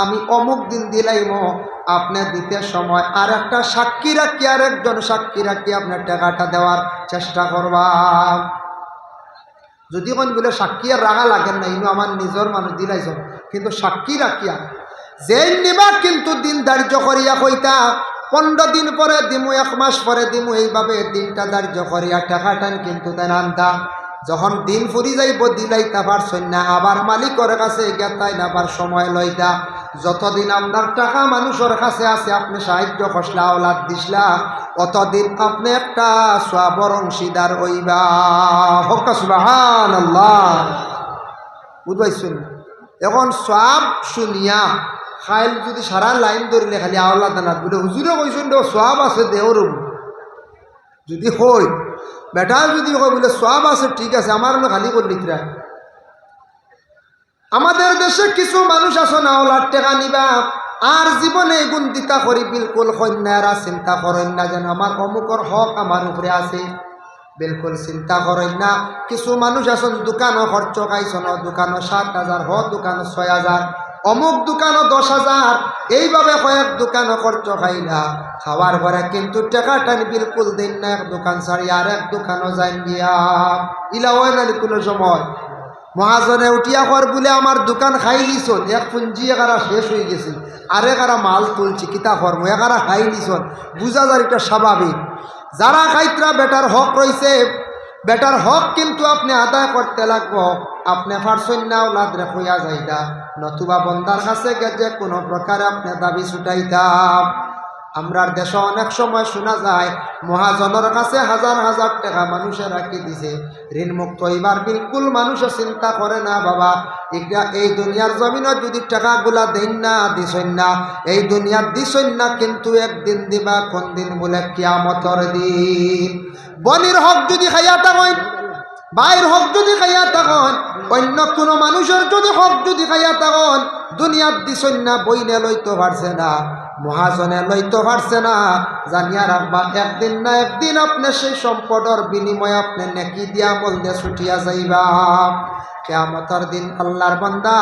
আমি অমুক দিন দিলাইম, আপনি দিতে সময় আর একটা সাক্ষী রাখি, আর একজন সাক্ষী রাখি আপনার টাকাটা দেওয়ার চেষ্টা করবা। যদি কোন বলে সাক্ষী আর রাখা লাগেন না, ইনো আমার নিজের মানুষ দিলাইছ, কিন্তু সাক্ষী রাখিয়া যে নিবা কিন্তু দিন ধার্য করিয়া কইতা 15 দিন পরে দিমু, 1 মাস পরে দিমু, এইভাবে দিনটা ধার্য করিয়া টাকাটান কিন্তু তাই আনতা। যখন দিন ফুরি যাইব দিলাইতা পারছই না, আবার মালিকের কাছে গেতাই না আবার সময় লইতা। যতদিন আপনার টাকা মানুষের কাছে আছে আপনি সাহায্য খসলা আওলাদ দিসলা, অতদিন আপনি একটা সওয়াবের অংশীদার হইবা। হক্কা সুবহানাল্লাহ, বুঝবাইছেন? এখন সওয়াব শুনিয়া খাইল যদি সারা লাইন ধরিলে খালি আওলাদ আনাত বলে হুজুরে কইছেন দেও সওয়াব আছে দেওর, যদি হই বেটা যদি হয় বলে সওয়াব আছে ঠিক আছে, আমার খালি করলি কিরা। আমাদের দেশে কিছু মানুষ আছে না আওলাদ টাকা নিবা আর জীবনে গুণ দিতা করি বিলকুল কন্যারা চিন্তা করেন না যেন আমার অমুকর হক আমার উপরে আছে, বিলকুল চিন্তা করেন না। কিছু মানুষ আছেন দোকানও খরচ খাইছেন, দোকানও 7,000 হ দোকানও 6,000, অমুক দোকানও 10,000, এইভাবে কয়েক দোকানও খরচ খাই না, খাওয়ার পরে কিন্তু টাকাটা বিলকুল দিন না, এক দোকান ছাড়ি আর এক দোকানও যাই গিয়া। ইলা হয় না কোনো সময় মহাজনে উঠিয়া কর বলে আমার দোকান খাই লিছন, এক পুঞ্জি একারা শেষ হয়ে গেছে, আর একারা মাল তুলছি কিতা কর্ম, একারা খাই লিছন, বুঝা যায় এটা স্বাভাবিক। যারা খাইতরা বেটার হক রয়েছে, বেটার হক কিন্তু আপনি আদায় করতে লাগবো। আপনি পারছেন না ওলাদ রেখইয়া যাইতা, নতুবা বন্দার কাছে গেছে কোনো প্রকারে আপনি দাবি ছুটাইতাম। আমরার দেশে অনেক সময় শোনা যায় মহাজনের কাছে 1000 টাকা মানুষে রাখি দিছে, ঋণমুক্ত হইবার বিলকুল মানুষে চিন্তা করে না। বাবা এই দুনিয়ার জমিনত যদি টাকাগুলা দেন না দিছেন না, এই দুনিয়ার দিছেন না, কিন্তু একদিন দিবা। কোন দিন বলে কিয়ামতের দিন। বনির হক যদি খাইয়া থাকেন, ভাইয়ের হক যদি খাইয়া থাকেন, অন্য কোনো মানুষের যদি হক যদি খাইয়া থাকেন, দুনিয়ার দিছেন না, বইনে লইতে পারছে না, মহাজনে লইতে পারছে না, জানিয়া রাখবা একদিন না একদিন আপনি সেই সম্পদের বিনিময়ে আপনি নেকি দিয়া আমল দিয়ে ছুটিয়া যাইবা। কিয়ামতের দিন আল্লাহর বান্দা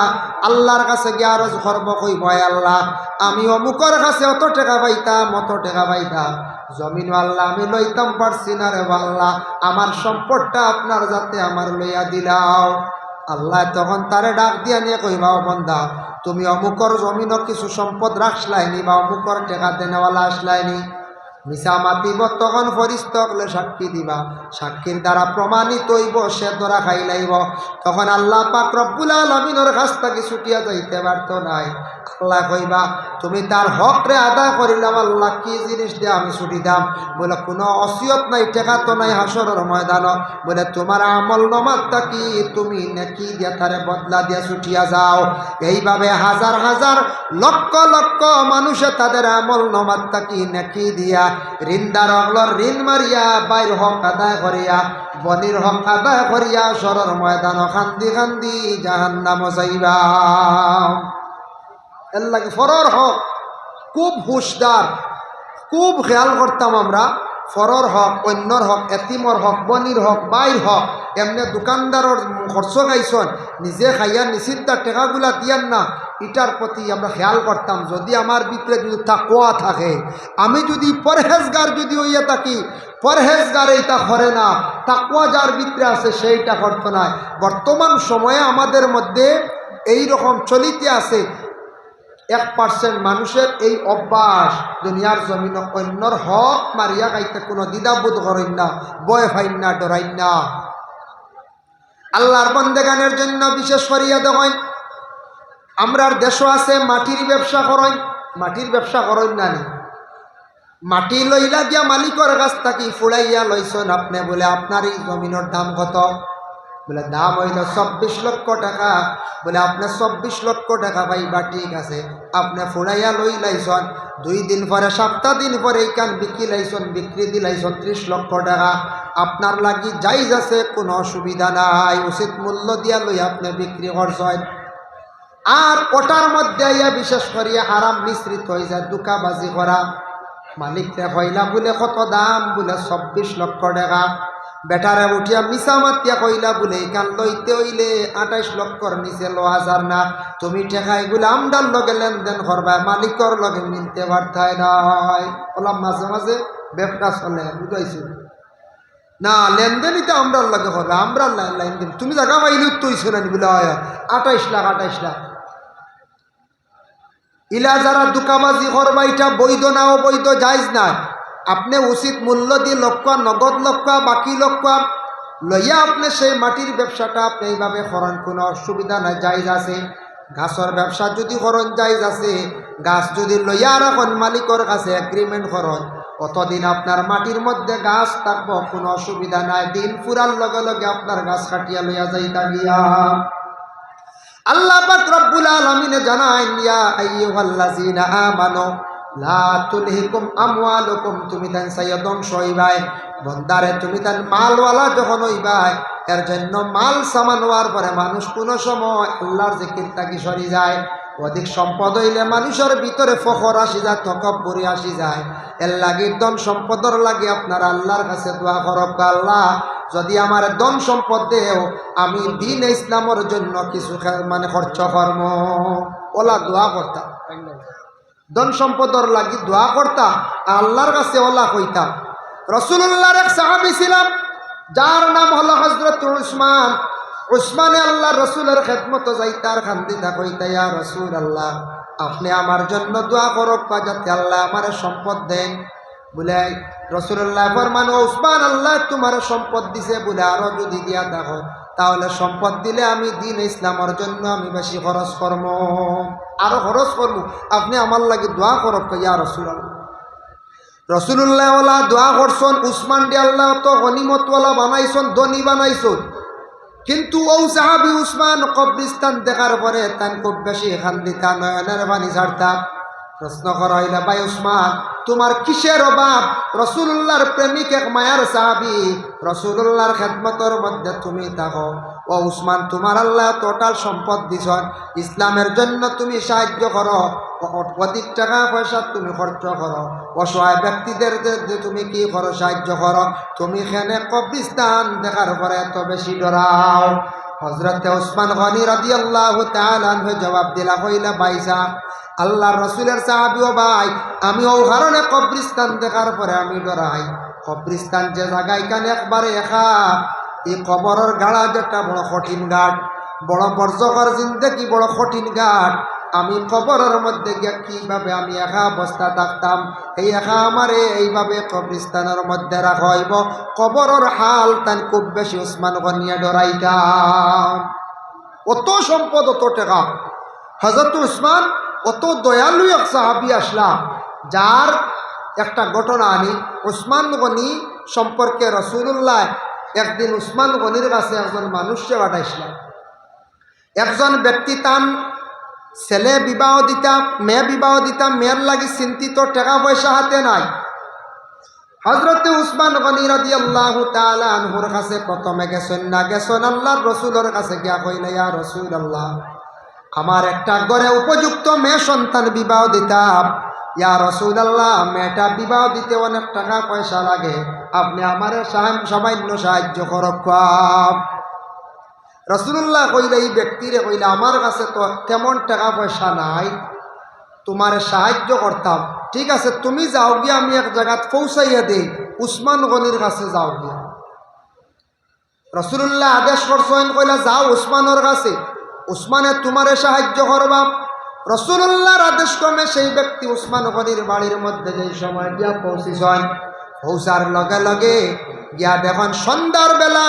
আল্লাহর কাছে গিয়ে আরজ করব, কইব আল্লাহ আমি অমুকের কাছে অত টাকা পাইতাম, অত টাকা পাইতাম, জমিন আল্লাহ আমি লইতাম পারছি না রে আল্লাহ, আমার সম্পদটা আপনার যাতে আমার লইয়া দিলাও। আল্লাহ তখন তারে ডাক দিয়া নিয়ে কইবা, ও বান্দা তুমি অমুকর জমিনও কিছু সম্পদ রাখলাইনি বা অমুকর টাকা দেনেওয়ালা আসলাইনি, মিছা মাতিব, তখন ফরিস্তা হলে সাক্ষী দিবা, সাক্ষীর দ্বারা প্রমাণিত হইব, সে ধরা খাইলাইব। তখন আল্লাহ পাক রব্বুল আলামিনের কাছ থেকে ছুটিয়া যাইতে পারতো নাই। আল্লাহ কইবা তুমি তার হক রে আদায় করিলাম, আল্লাহ কি জিনিস দিয়ে আমি ছুটি দাম? বলে কোনো অসিয়ত নাই, টেকা তো নাই হাসরের ময়দান। বলে তোমার আমল নমাজটা কি তুমি নেকি দিয়া তারে বদলা দিয়া ছুটিয়া যাও। এইভাবে হাজার হাজার লক্ষ লক্ষ মানুষে তাদের আমল নমাজটা কি নেকি দিয়া ঋণদার অগলর ঋণ মারিয়া বাইর হক আদায় করিয়া বনির হক আদায় করিয়া সরর ময়দান খান্দি খান্দি জাহান্নাম যাইবা। এর লাগে ফরর হক খুব হুশদার, খুব খেয়াল করতাম আমরা। ফরর হক, অন্যর হক, এতিমর হক, বনির হক, বাইর হক, এমনি দোকানদারর খরচ খাইছন, নিজে খাইয়া নিশ্চিন্তার টেকাগুলা দিয়ান না, এটার প্রতি আমরা খেয়াল করতাম। যদি আমার ভিতরে যদি তাকওয়া থাকে, আমি যদি পরহেজগার যদি হইয়া থাকি, পরহেজগার এইটা করে না, তাকওয়া যার ভিতরে আছে সেইটা করতো না। বর্তমান সময়ে আমাদের মধ্যে এই রকম চলিতে আছে 1% মানুষের এই অভ্যাস, দুনিয়ার জমিন অন্যর হক মারিয়া গাইতে কোনো দ্বিধাবোধ করেন না, ভয় ফাইন না, ডরাইন না। আল্লাহর বন্দেগানের জন্য বিশেষ করিয়া দেখেন, আমরার দেশও আছে মাটির ব্যবসা করেন, মাটির ব্যবসা করেন না নি, মাটি লইলা দিয়া মালিকের কাছ থাকি ফুড়াইয়া লইছেন আপনি, বলে আপনার এই জমিনের দাম কত? বলে দাম হইল 24 লক্ষ টাকা। বলে আপনি 24 লক্ষ টাকা পাইবা, ঠিক আছে, আপনি ফুড়াইয়া লই লাইছন, 2 দিন পরে 7 দিন পরে এইখান বিক্রি লাইছন, বিক্রি দিলাইছন 30 লক্ষ টাকা। আপনার লাগি জায়েজ আছে, কোনো অসুবিধা নাই, উচিত মূল্য দিয়া লই আপনি বিক্রি করছেন। আর ওটার মধ্যে ইয়া বিশেষ করিয়া আরাম মিশ্রিত হয়ে যায় দুকাবাজি করা। মালিককে কইলা বলে কত দাম? বলে 24 লক্ষ টাকা। বেটারে উঠিয়া মিছা মাতিয়া কইলা বলে এখান লইতে হইলে 28 লক্ষর নিচে 9,000 না। তুমি টেকা এগুলো আমদার লগে লেনদেন করবা, মালিকর লগে মিলতে পারতাই নাই। বললাম মাঝে মাঝে ব্যবসা চলে, বুঝাইছো না, লেনদেনই তো আমরার লগে করবে, আমরা লেনদেন। তুমি জায়গা পাইলে তৈছো না বলে 28 লাখ 28 লাখ। ইলা যারা দুকাবাজি করবা, এটা বৈধ না অবৈধ জায়েজ না। আপনি উচিত মূল্য দিয়ে লক্ষ, নগদ লক্ষ, বাকি লক্ষ লইয়া আপনি সেই মাটির ব্যবসাটা আপনি এইভাবে করেন, কোনো অসুবিধা নাই, জায়েজ আছে। গাছের ব্যবসা যদি করেন জায়েজ আছে। গাছ যদি লইয়া রাখেন মালিকের কাছে এগ্রিমেন্ট করেন, অতদিন আপনার মাটির মধ্যে গাছ থাকবো, কোনো অসুবিধা নাই। দিন ফুরার লগে লগে আপনার গাছ কাটিয়া লইয়া যাইতা গিয়া। আল্লাহ পাক রব্বুল আলামিন জানায়, ইয়া আইয়ুহাল্লাযীনা আমানু লা তুলহিকুম আমওয়ালুকুম, তুমি তান সাইয়দন হইবাই বন্দারে, তুমি তান মালওয়ালা যখন হইবাই, এর জন্য মাল সামান হওয়ার পরে মানুষ কোনো সময় আল্লাহর জিকির থাকি সরি যায়। অধিক সম্পদ হইলে মানুষের ভিতরে ফখর আসি যায়, তকব্বুরি আসি যায়। এর লাগি ধন সম্পদর লাগে আপনার আল্লাহর কাছে দোয়া করব, আল্লাহ যদি আমার ধন সম্পদ দেও, আমি দ্বীন ইসলামের জন্য কিছু মানে খরচ কর্ম। ওলা দোয়া করতাম, ধন সম্পদর লাগি দোয়া করতাম, আল্লাহর কাছে ওলা কইতাম। রাসূলুল্লাহর এক সাহাবী ছিলাম, যার নাম হলো হযরত উসমান। উসমানে আল্লাহ রসুলের খেদমত যাইতার, খান্দিতা কইতা, ইয়া রাসূলুল্লাহ আপনি আমার জন্য দোয়া করক যাতে আল্লাহ আমার সম্পদ দেন। বলে রাসূলুল্লাহ ফরমান, ও উসমান, আল্লাহ তোমার সম্পদ দিছে, বলে আরো যদি দিয়া দেখো, তাহলে সম্পদ দিলে আমি দ্বীন ইসলামের জন্য আমি বেশি খরচ করব, আরো খরচ করব, আপনি আমার লাগি দোয়া করক ইয়া রাসূলুল্লাহ। রাসূলুল্লাহ ওলা দোয়া করছেন, উসমান ডি আল্লাহ তো গনিমতওয়ালা বানাইছেন, ধনী বানাইছেন। কিন্তু ও সাহাবী উসমান কবরিস্তান দেখার পরে তান খুব বেশি খান্দিতা, নয়নের পানি ছাড়তা। প্রশ্ন করা হইলা, ভাই উসমান, তোমার কিসের অভাব? রসুল্লাহর প্রেমিক, এক মায়ার সাহাবী, রসুল্লাহর খেদমতের মধ্যে তুমি থাকো। ও উসমান, তোমার আল্লাহ টোটাল সম্পদ দিছেন, ইসলামের জন্য তুমি সাহায্য করো, অধিক টাকা পয়সা তুমি খরচ করো, অসহায় ব্যক্তিদের তুমি কি করো? সাহায্য করো। তুমি এখানে কবরিস্তান দেখার পরে এত বেশি ডরাও। হযরতে উসমান গনি রাদিয়াল্লাহু তাআলা আনহু জবাব দিলা, কইলা, ভাইসা আল্লাহর রসুলের সাহাবী, ও ভাই, আমি ও কারণে কবরিস্তান দেখার পরে আমি ডরাই। কবরিস্তান যে জায়গা, এখানে একবারে একা, এই কবরের গাড়া যেটা বড় কঠিন ঘাট, বড় বর্জকর জিন্দেগি, বড় কঠিন ঘাট। আমি কবরের মধ্যে গিয়ে কীভাবে আমি একা অবস্থা থাকতাম, এই একা আমারে এইভাবে কবরিস্তানের মধ্যে রাখা হইব। কবরের হাল তান খুব বেশি উসমান গনিয়ে ডরাইতাম। অত সম্পদ, অত টাকা। হযরত উসমান অত দয়ালু এক সাহাবী আসলাম, যার একটা ঘটনা আনি। উসমান গনি সম্পর্কে রসুল্লাহ একদিন উসমান গনির কাছে একজন মানুষকে পাঠাইছিলাম। একজন ব্যক্তি তান ছেলে বিবাহ দিতাম, মেয়ে বিবাহ দিতাম, মেয়ের লাগি চিন্তিত, টাকা পয়সা হাতে নাই। হযরতে উসমান গনি রাদিয়াল্লাহু তাআলা আনহুর কাছে প্রথমে গেছেন না, গেছেন আল্লাহর রসুলের কাছে গিয়া কইলে, ইয়া রাসূলুল্লাহ, আমার একটা ঘরে উপযুক্ত মেয়ে সন্তান বিবাহ দিতাম। ইয়া রাসূলুল্লাহ, মেয়েটা বিবাহ দিতে অনেক টাকা পয়সা লাগে, আপনি আমার সামান্য সাহায্য করুন। রাসূলুল্লাহ কইলে, এই ব্যক্তিরে কইলে, আমার কাছে তো তেমন টাকা পয়সা নাই, তোমার সাহায্য করতাম। ঠিক আছে, তুমি যাও গিয়া, আমি এক জায়গাত পৌঁছাইয়া দেই, উসমান গনির কাছে যাও গিয়া। রাসূলুল্লাহ আদেশ করছেন, কইলা, যাও উসমানের কাছে, উসমানে তোমারে সাহায্য করবা। রাসূলুল্লাহর আদেশ ক্রমে সেই ব্যক্তি উসমান গনির বাড়ির মধ্যে যেই সময় গিয়া পৌঁছিছেন, পৌঁছার লগে লগে গিয়া দেখেন সন্ধ্যার বেলা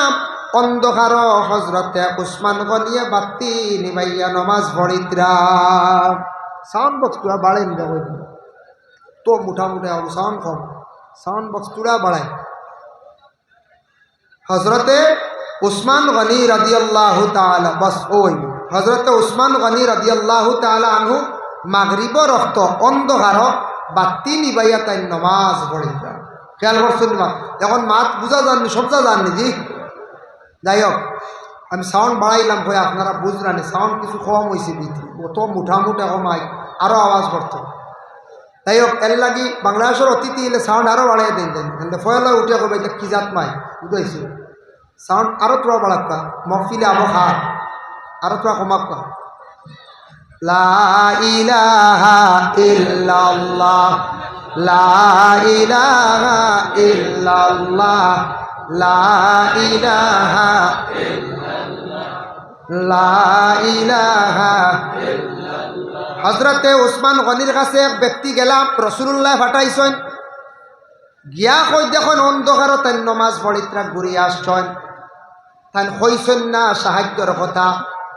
অন্ধকার। হযরতে উসমান গনিয়ে বাতি নিবাইয়া নমাজ পড়িত্রা। সাউন্ড বক্স তুলা বাড়াই নিবা, তো মোটামুটি সাউন্ড কম, সাউন্ড বক্স তুলা বাড়াই। হযরতে উসমান গনি রাদিয়াল্লাহু তাআলা, বস ওই হযরতে উসমান গনি রাদিয়াল্লাহু তাআলা আনহু মাগরিবর রক্ত অন্ধকার বাতি নিবাইয়া তাই নমাজ পড়িত্রা। খেয়াল করছেন মা? এখন মাত বুঝা যাননি, সবজা জাননি জি। যাই হোক, আমি সাউন্ড বাড়াইলাম ভাই, আপনারা বুঝলেন সাউন্ড কিছু কম হয়েছে, বিধি অত মুঠামুঠা কমাই আরও আওয়াজ করতো। যাই হোক, এর লাগি বাংলাদেশের অতিথি এলে সাউন্ড আরও বাড়াই দেন দেন, ফয়লা উঠে করবে, এটা কি জাত মাই বুঝাইছি, সাউন্ড আরও তোরা বাড়াক্কা, মহফিলে আবো খার আরও তোরা কমাক্কা। লা ইলাহা ইল্লাল্লাহ, লা ইলাহা ইল্লাল্লাহ, লা ইলাহা ইল্লাল্লাহ, লা ইলাহা ইল্লাল্লাহ। হযরতে উসমান গনির কাছে এক ব্যক্তি গেলাম, রাসূলুল্লাহ পাঠাইছেন, গিয়া কই দেখুন অন্ধকার তাই নমাজ পড়িত্রা ঘুরিয়ে আসছেন। তাই কইছেন না সাহায্যের কথা।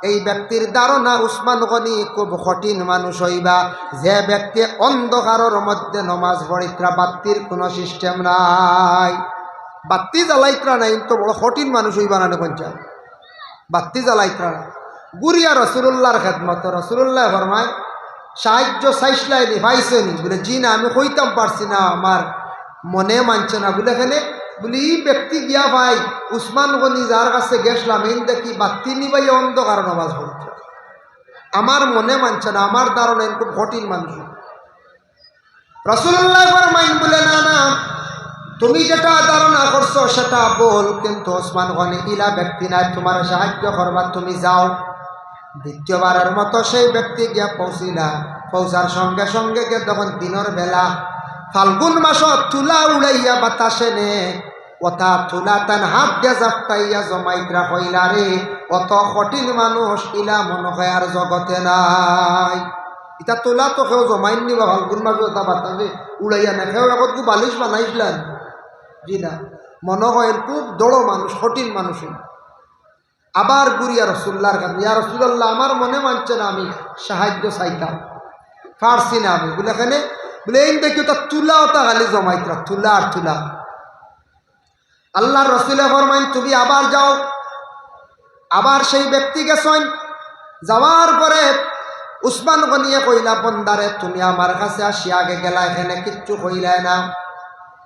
এই ব্যক্তির ধারণা উসমান গনি খুব কঠিন মানুষ হইবা, যে ব্যক্তি অন্ধকারের মধ্যে নমাজ পড়িত্রা, বাত্তির কোনো সিস্টেম নাই, বাত্তি জ্বালাইত্রা নাই, তো বড় কঠিন মানুষ হইবা না পঞ্চা, বাত্তি জ্বালাইত্রা না। গুরিয়া রসুল্লাহর খেদমত। রসুল্লাহ ফরমায়, সাহায্য চাইছিলাই নি, পাইছেনি? বলে, জি না, আমি কইতাম পারছি না, আমার মনে মানছে না। বলে এখানে বলি, এই ব্যক্তি গিয়া ভাই উসমান গনি যার কাছে গেছিলাম, এই দেখি বাত্তি নিবাই অন্ধকার নামাজ পড়ছে, আমার মনে মানছে না, আমার ধারণা খুব কঠিন মানুষ। রাসূলুল্লাহ ফরমাইন, বলে না না, তুমি যেটা ধারণা করছো সেটা বল, কিন্তু ওসমান গনি ইলা ব্যক্তি নাই, তোমার সাহায্য করবা, তুমি যাও। দ্বিতীয়বারের মতো সেই ব্যক্তি গিয়া পৌঁছিলা। পৌঁছার সঙ্গে সঙ্গে গিয়ে তখন দিনের বেলা, ফাল্গুন মাসত তুলা উড়াইয়া বাতাসে নে, ওটা তুলা তান হাত দিয়া জাপটাইয়া জমাইত্রা হইলা রে, অত কঠিন মানুষ ইলা মনে হয় আর জগতে নাই। এটা তোলা তো কেউ জমাইন নিবা, ফাল্গুন মাসে ওটা বাতাসে উড়াইয়া না, কেউ এখন বালিশ বানাইছিলেন জি না, মনে হয় খুব দড়ো মানুষ, কঠিন মানুষ। আবার গুরিয়া রসুল্লাহর কাছে, ইয়া রাসূলুল্লাহ, আমার মনে মানছে না, আমি সাহায্য চাইতাম, পারছি না আমি। বলে এখানে বলে, এই দেখি ওটা তুলা, ওটা খালি জমাইত্রা, তুলা আর তুলা। আল্লাহর রসুলে ফরমাইন, তুমি আবার যাও, আবার সেই ব্যক্তি গেছেন, যাওয়ার পরে উসমান গনিয়ে কইলা, বন্দারে তুমি আমার কাছে আসিয়া আগে গেলা, এখানে কিচ্ছু কইলাই না।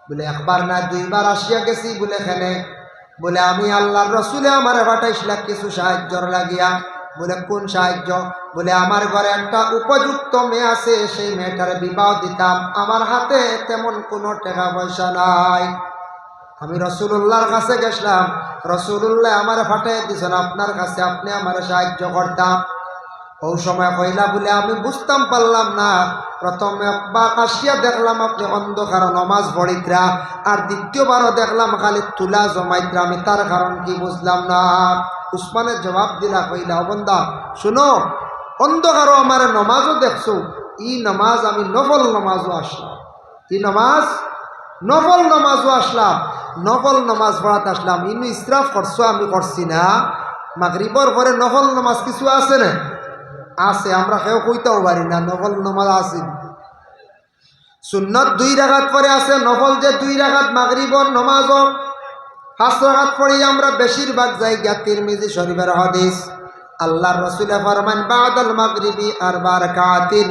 বলে একবার না দুইবার আসিয়া গেছি। বলে এখানে, বলে আমি আল্লাহর রসুলে আমার পাঠাইছিলা কিছু সাহায্যর লাগিয়া। বলে কোন সাহায্য? বলে আমার ঘরে একটা উপযুক্ত মেয়ে আছে, সেই মেয়েটার বিবাহ দিতাম, আমার হাতে তেমন কোনো টাকা পয়সা নাই। আমি রসুল্লাহর কাছে গেছিলাম, রসুল্লাহ আমার পাঠিয়ে দিয়েছেন আপনার কাছে, আপনি আমার সাহায্য করতাম। ওই সময় কইলা, বলে আমি বুঝতাম পারলাম না, প্রথমে একবার আসিয়া দেখলাম আপনি অন্ধকার নমাজ পড়িত্রা, আর দ্বিতীয়বারও দেখলাম খালি তুলা জমাইত্রা, আমি তার কারণ কি বুঝলাম না। উসমানের জবাব দিলা, কইলা, বন্দা শুনো, অন্ধকারও আমার নমাজও দেখছো, ই নমাজ আমি নফল নমাজও আসলাম, ই নমাজ নফল নমাজও আসলাম, নফল নমাজ পড়াতে আসলাম। ইনু ইসরাফ করছো, আমি করছি না। মাগরিবর পরে নফল নমাজ কিছু আছে না? আছে, আমরা কেউ কইতেও পারি না নফল নমাজ আছে। সুন্নত 2 রাকাত পরে আছে, নফল যে 2 রাকাত মাগরিবর নমাজও 5 রাকাত পড়ি আমরা বেশিরভাগ জায়গা। তিরমিজি শরীফের হাদিস, আল্লাহর রাসূল ফরমান, বাদাল মাগরিবি 4 রাকাতিন,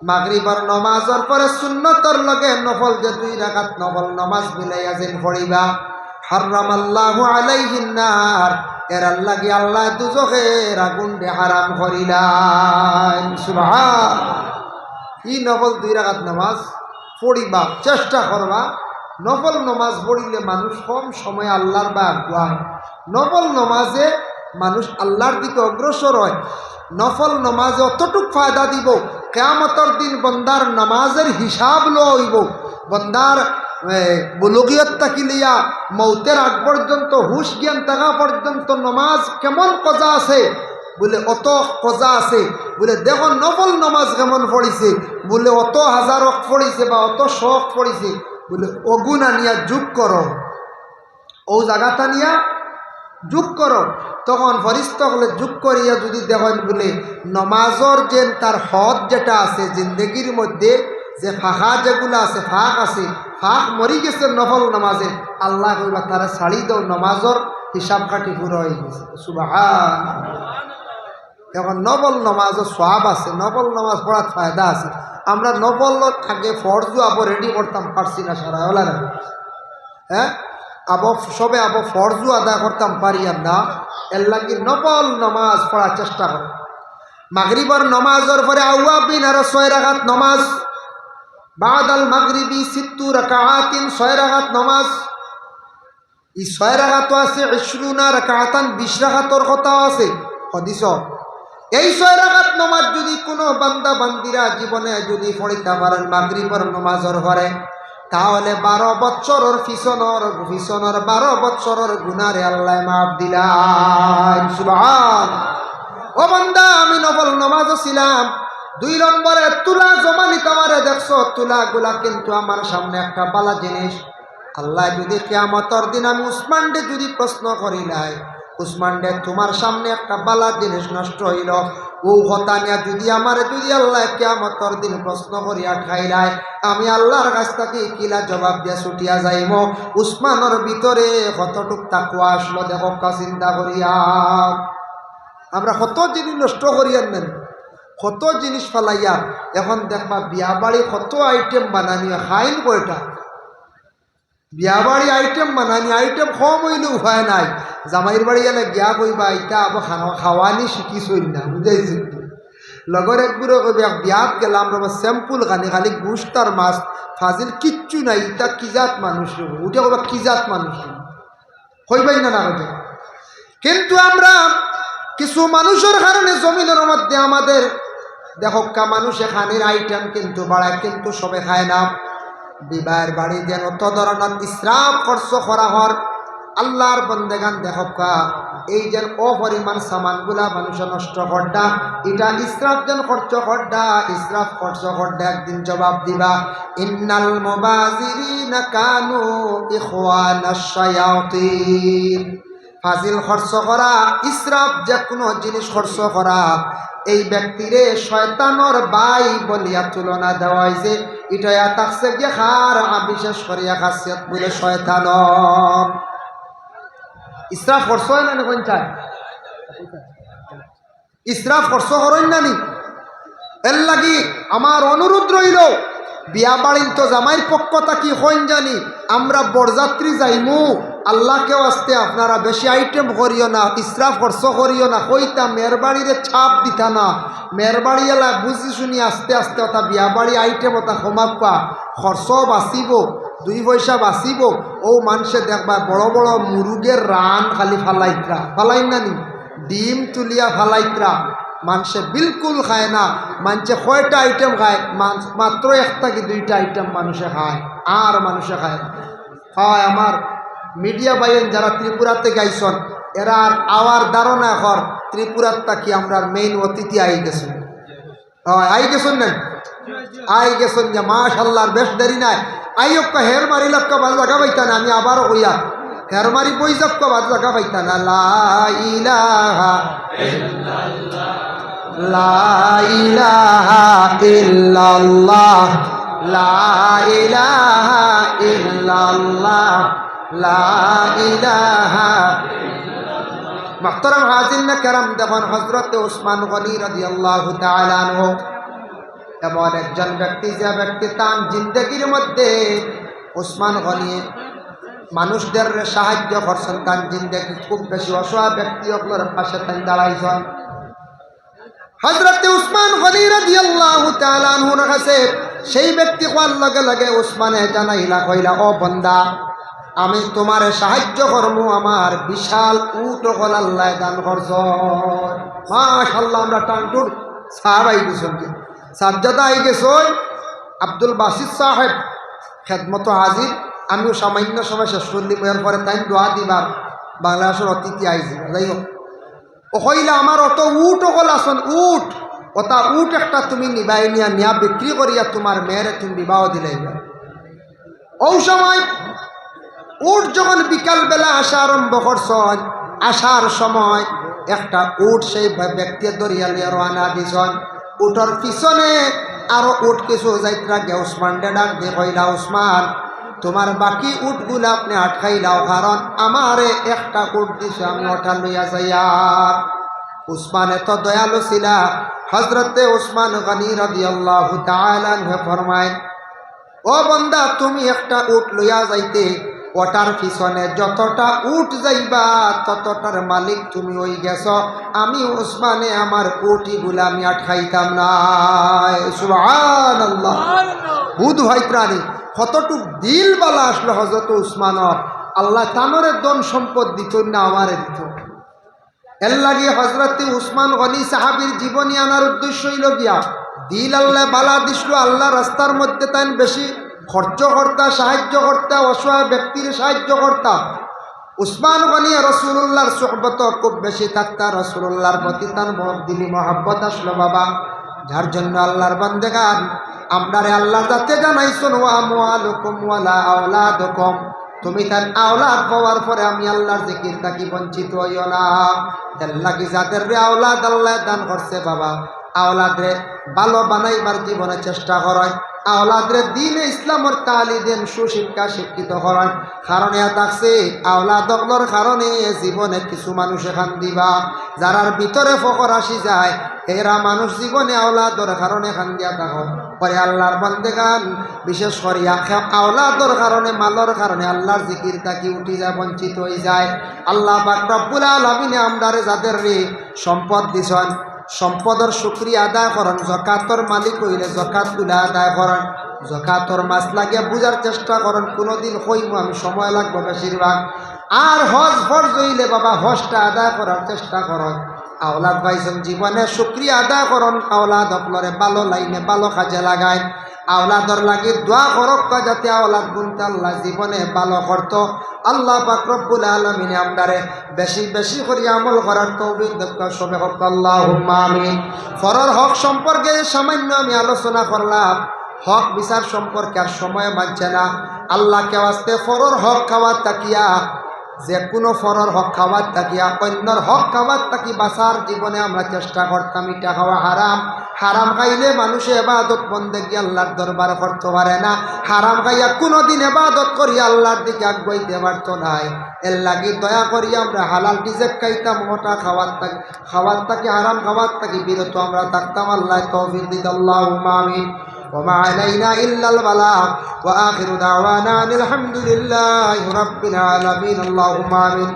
মাগরিবর নমাজের পরে সুন্নতর লগে নফল যে 2 রাকাত নফল নমাজ মিলাইয়া যেন পড়িবা, হারামাল্লাহু আলাইহিন নার, এর লাগি আল্লাহ দুজখের আগুন দে হারাম করিলেন। সুবহান। ই নফল 2 রাকাত নামাজ পড়িবা, চেষ্টা করবা। নফল নামাজ পড়িলে মানুষ কম সময়ে আল্লাহর বা আগুয়ায়। নফল নামাজে মানুষ আল্লাহর দিকে অগ্রসর হয়। নফল নামাজে অতটুক ফায়দা দিব, কিয়ামতের দিন বন্দার নামাজের হিসাব লইব। বন্দার বুলুগিয়ত তাকিলিয়া মৌতের আগ পর্যন্ত, হুশ জ্ঞান থাকা পর্যন্ত নামাজ কেমন কজা আছে, বলে অত কজা আছে। বলে দেখো নফল নামাজ কেমন পড়িছে, বলে অত হাজার অক পড়িছে বা অত শখ পড়িছে, বলে অগুণ আনিয়া যোগ করো, ও জায়গাটা নিয়া যোগ করো। তখন ফরিস্তা হলে যোগ করিয়া যদি দেখেন, বলে নমাজর যে তার হদ যেটা আছে জিন্দগির মধ্যে, যে ফাঁকা যেগুলো আছে, ফাঁক আছে, ফাঁক মরি গেছে নফল নামাজে, আল্লাহ কইবা তারা ছাড়ি দাও, নমাজর হিসাব কাটি পুরো হয়ে গেছে। সুবহান। এখন নফল নামাজও সওয়াব আছে, নফল নামাজ পড়ার ফায়দা আছে। আমরা নফল আগে ফরজও আবো রেডি করতাম, পারছি না সারা হলা না, হ্যাঁ আবো সবে আবো ফরজও আদায় করতাম পারি না। এর লাগি নফল নামাজ পড়ার চেষ্টা করো। মাগরিবর নমাজের পরে আওয়াবিন আর 6 রাকাত নমাজ, বাদাল মাগরিবি 6 রাকাতিন, 6 রাকাত নমাজ। এই 6 রাকাত আছে 20 রাকাতান, 20 রাকাতর কথা আছে হাদিস। এই 6 রাকাত নমাজ যদি কোনো বান্দা বান্দিরা জীবনে যদি পড়িতে পারেন মাগরিবর নমাজের পরে, তাহলে 12 বছরের পিছনের 12 বছরের গুনারে আল্লাহ মাফ দিলেন। সুবহান। ও বান্দা, আমি নফল নমাজও ছিলাম। 2 নম্বরে তুলা জমা নিতে পারে, দেখছো তুলাগুলা কিন্তু আমার সামনে একটা বালা জিনিস। আল্লাহ যদি কিয়ামতের দিন আমি উসমানকে যদি প্রশ্ন করি নাই, উসমানকে তোমার সামনে একটা বালা জিনিস নষ্ট হইল, ও হতা নিয়া যদি আমার যদি আল্লাহ কিয়ামতের দিন প্রশ্ন করিয়া ঠাইলাই, আমি আল্লাহর কাছ থেকে কিলা জবাব দিয়া ছুটিয়া যাইব। উসমানের ভিতরে কতটুক তাকওয়া আসলো দেখো, চিন্তা করিয়া। আমরা কত জিনিস নষ্ট করিয়ার নেন, কত জিনিস ফেলাইয়া। এখন দেখবা বিয়া বাড়ি কত আইটেম বানানি, খাইন কয়টা বিয়া বাড়ি আইটেম বানানি, আইটেম কম হইলে উপায় নাই। জামাইর বাড়ি এলে গিয়া কইবা ইটা আবার খাওয়ানি শিখিছই না, বুঝাইছি। লগর একগুলো কইবা বিয়াত গেলাম রবা স্যাম্পুল খানি, খালি গুস্ত আর মাছ, ফাজিল কিচ্ছু নাই, ইটা কিজাত মানুষ উঠে কইবা কিজাত মানুষ কইবাই না, না কইতে। কিন্তু আমরা কিছু মানুষের কারণে জমিনের মধ্যে আমাদের দেখকা মানুষে খানির আইটেম কিন্তু বাড়ায়, কিন্তু সবে খায় না। বিবাহের বাড়ি যেন অত ধরনের ইসরাফ খরচ করা হর। আল্লাহর বন্দেগান দেখকা এই যেন অপরিমাণ সামানগুলা মানুষের নষ্ট করডা, এটা ইসরাফ যেন খরচ করডা, ইসরাফ খরচ করডা একদিন জবাব দিবা। ইন্নাল মুবাযিরিনা কানু ইখওয়ানাশ শায়াতিন। ফাজিল খরচ করা, ইসরাফ যে কোনো জিনিস খরচ করা, এই ব্যক্তিরে শয়তানোর ভাই বলিয়া তুলনা দেওয়া হয়েছে। এটা থাকছে গিয়ে খার বিশেষ করিয়া খাসিয়ত বলে শয়তান। ইসরাফ খরচ হয় না কোন চায়, ইসরাফ খরচ করেন না নি? এর লাগি আমার অনুরোধ রইল, বিয়া বাড়িন তো জামাইর পক্ষ থাকি হইন জানি আমরা বরযাত্রী যাইমু, আল্লাহকেও আসতে আপনারা বেশি আইটেম করিও না, ইসরাফ খরচ করিও না, কইতা মেয়ের বাড়িরে ছাপ দিতা না, মেয়ের বাড়ি এলা বুঝি শুনি আস্তে আস্তে ওটা বিয়া বাড়ি আইটেম ওটা কমাপ্পা, খরচ বাঁচিব, 2 পয়সা বাঁচিব। ও মানুষে দেখবা বড় বড় মুরুগের রান খালি ফালাইত্রা, ফালাইন না নি? ডিম তুলিয়া ফালাইত্রা, মানুষে বিলকুল খায় না। মানুষে কয়টা আইটেম খায়? মাত্র 1 থেকে 2টা আইটেম মানুষে খায়, আর মানুষে খায় না। হয় আমার মিডিয়া বাইন যারা ত্রিপুরাতে গাইছন, এরা আর আওয়ার ধারণা কর ত্রিপুরার তাকি আমরা মেইন অতিথি আই গেছেন। হয় আই গেছেন না? আই গেছেন যে মাশাল্লাহ, বেশ দেরি নাই। আইয়ক্কা হের মারি লক্কা বাজ জায়গা পাইতা না, আমি আবারও কইয়া হের মারি বই যাক্কা বাজ জায়গা পাইতা না। লা ইলাহা ইল্লাল্লাহ, লা ইলাহা ইল্লাল্লাহ, লা ইলাহা ইল্লাল্লাহ, লা ইলাহা। মুহতারাম হাজিরিন কেরাম, দেখুন হযরতে ওসমান গনি রাদিয়াল্লাহু তাআলা আনহু এমন একজন ব্যক্তি, যে ব্যক্তি তার জিন্দগির মধ্যে ওসমান গনি মানুষদের সাহায্য করছেন, তার জিন্দগি খুব বেশি অসহায় ব্যক্তি সকলের পাশে তাই দাঁড়াইছেন। হযরতে ওসমান গনি রাদিয়াল্লাহু তাআলা আনহুর কাছে সেই ব্যক্তি কোয়ার লগে লগে ওসমানে জানাইলা, কইলা ও বান্দা, আমি তোমারে সাহায্য করবো, আমার বিশাল উট হল আল্লাহ দান করছেন। মাশাআল্লাহ, আমরা টানটুর সাহাব আই গেছেন, সাজ্জাদা আই গেছেন, আব্দুল বাসিত সাহেব খেদমত হাজির। আমিও সামান্য সময় শেষ করলি, এর পরে তাই দোয়া দিবার বাংলাদেশের অতিথি আইজি। যাই হোক, ও কইলা আমার অত উট হল আসন, উট ওটা উট একটা তুমি নিবাই নিয়া নিয়া বিক্রি করিয়া তোমার মেয়েরে তুমি বিবাহ দিলাই। ও সময় উট যখন বিকালবেলা আসা আরম্ভ করছেন, আসার সময় একটা উট সেই ব্যক্তি দরিয়ালিয়া রওনা দিছেন। উটর পিছনে আরো উট কিছু যাইত্রা গে ওসমান ডাক দিয়ে কইলা, ওসমান তোমার বাকি উটগুলা আপনি আটকাইলাও, কারণ আমারে একটা উট দিছে, আমি ওটা লইয়া যাই। আর ওসমান এত দয়ালু ছিলা, হযরতে ওসমান গনি রাদিয়াল্লাহু তাআলা আনহু ফরমায়, ও বান্দা, তুমি একটা উট লইয়া যাইতে, ওটার পিছনে যতটা উট যাইবা ততটার মালিক তুমি হই গেছ। আমি ওসমানে আমার উটগুলা আমি আটকাইতাম না। সুবহানাল্লাহ। বুধ ভাই প্রাণী কতটুক দিল বালা আসলো হযরত ওসমানের, আল্লাহ তানরে ধন সম্পদ দিত না, আমারে দিত। এর লাগে হযরতে ওসমান গনি সাহাবীর জীবনী আনার উদ্দেশ্য হইল গিয়া দিল আল্লাহ বালা দিছিল, আল্লাহ রাস্তার মধ্যে তাই বেশি খরচ করতা, সাহায্য করতা, অসহায় ব্যক্তির সাহায্য করতা। ওসমান গনি রাসূলুল্লাহর সুহবত খুব বেশি থাকতা, রাসূলুল্লাহর প্রতি তার দিলি মহব্বত আসলো বাবা, যার জন্য আল্লাহর বান্দেগান আমরারে আল্লাহ যাতে জানাইছেন, ওয়া আমওয়ালুকুম ওয়ালা আওলাদুকুম, তুমি তার আওলাদ পাওয়ার পরে আমি আল্লাহর জিকির থাকি বঞ্চিত হইও না। এর লাগি যাদের আওলাদ আল্লাহ দান করছে বাবা, আওলাদরে ভালো বানাইবার জীবনে চেষ্টা করেন, আওলাদরে দ্বীন ইসলামের তালিম সুশিক্ষা শিক্ষিত করেন। কারণ এ থাকছে আওলাদগুলোর কারণে জীবনে কিছু মানুষ এখান দিবা, যারার ভিতরে ফকর আসি যায়, এরা মানুষ জীবনে আওলাদর কারণে খান দিয়া থাকো পরে আল্লাহর বান্দেগান, বিশেষ করিয়া আওলাদর কারণে মালর কারণে আল্লাহর জিকির তাকি উঠি যায়, বঞ্চিত হয়ে যায়। আল্লাহ পাক রব্বুল আলামিনে আমদারে যাদের রে সম্পদ দিছেন, সম্পদের শুকরিয়া আদায় করেন। যাকাতর মালিক হইলে যাকাতগুলা আদায় করেন, যাকাতর মাস লাগে বুঝার চেষ্টা করেন। কোনোদিন কইমু আমি, সময় লাগবে বেশিরভাগ। আর হজ ফরজ হইলে বাবা হজটা আদায় করার চেষ্টা করেন। আওলাদ পাইছেন জীবনে শুকরিয়া আদায় করুন, আওলাদ আপনারে ভালো লাইনে ভালো কাজে লাগায়। আওলাদর লাগি দোয়া করক যাতে আওলাদ গুনতে আল্লাহ জীবনে ভালো করতো। আল্লাহ পাক রব্বুল আলামিন আমদারে বেশি বেশি করে আমল করার তৌফিক দান সবে হোক, আল্লাহুম্মা আমিন। ফরর হক সম্পর্কে সামান্য আমি আলোচনা করলাম, হক বিচার সম্পর্কে আর সময় বাঁচছে না। আল্লাহকে ওয়াস্তে ফরর হক খাওয়ার তাকিয়া, যে কোনো ফরর হক খাওয়ার তাকিয়া অন্যর হক খাওয়ার তাকি বাঁচার জীবনে আমরা চেষ্টা করতাম। এটা খাওয়া হারাম, হারাম খাইলে মানুষে ইবাদত বন্দেগী আল্লাহর দরবার করতে পারে না। হারাম খাইয়া কোনোদিন ইবাদত করি আল্লাহর দিকে আগাইতে পারতো নাই। এর লাগি দয়া করি আমরা হালাল রিজিক খাইতাম, মোটা খাওয়ার থাকি হারাম খাওয়ার থাকি বিরত আমরা থাকতাম। আল্লাহ তৌফিক দিত। আল্লাহুম্মা আমিন। وما علينا إلا البلاغ وآخر دعوانا أن الحمد لله رب العالمين. اللهم آمين.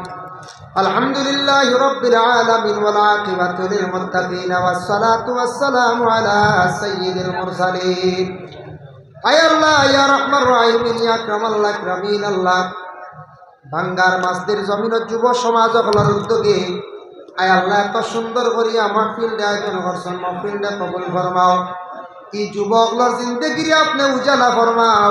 الحمد لله رب العالمين والعاقبة للمتقين والصلاة والسلام على سيد المرسلين. أي الله يا رحمن الرحيمين يا أكرم الأكرمين. الله বাঙ্গার মাসদের জমিনের যুব সমাজ হলার উদ্যোগে আয় আল্লাহ এত সুন্দর করিয়া মাহফিলটা আয়োজন করছেন। মাহফিলটা কবুল ফরমাও। এই যুবকগুলোর জিন্দেগিরে আপনি উজালা ফরমাও।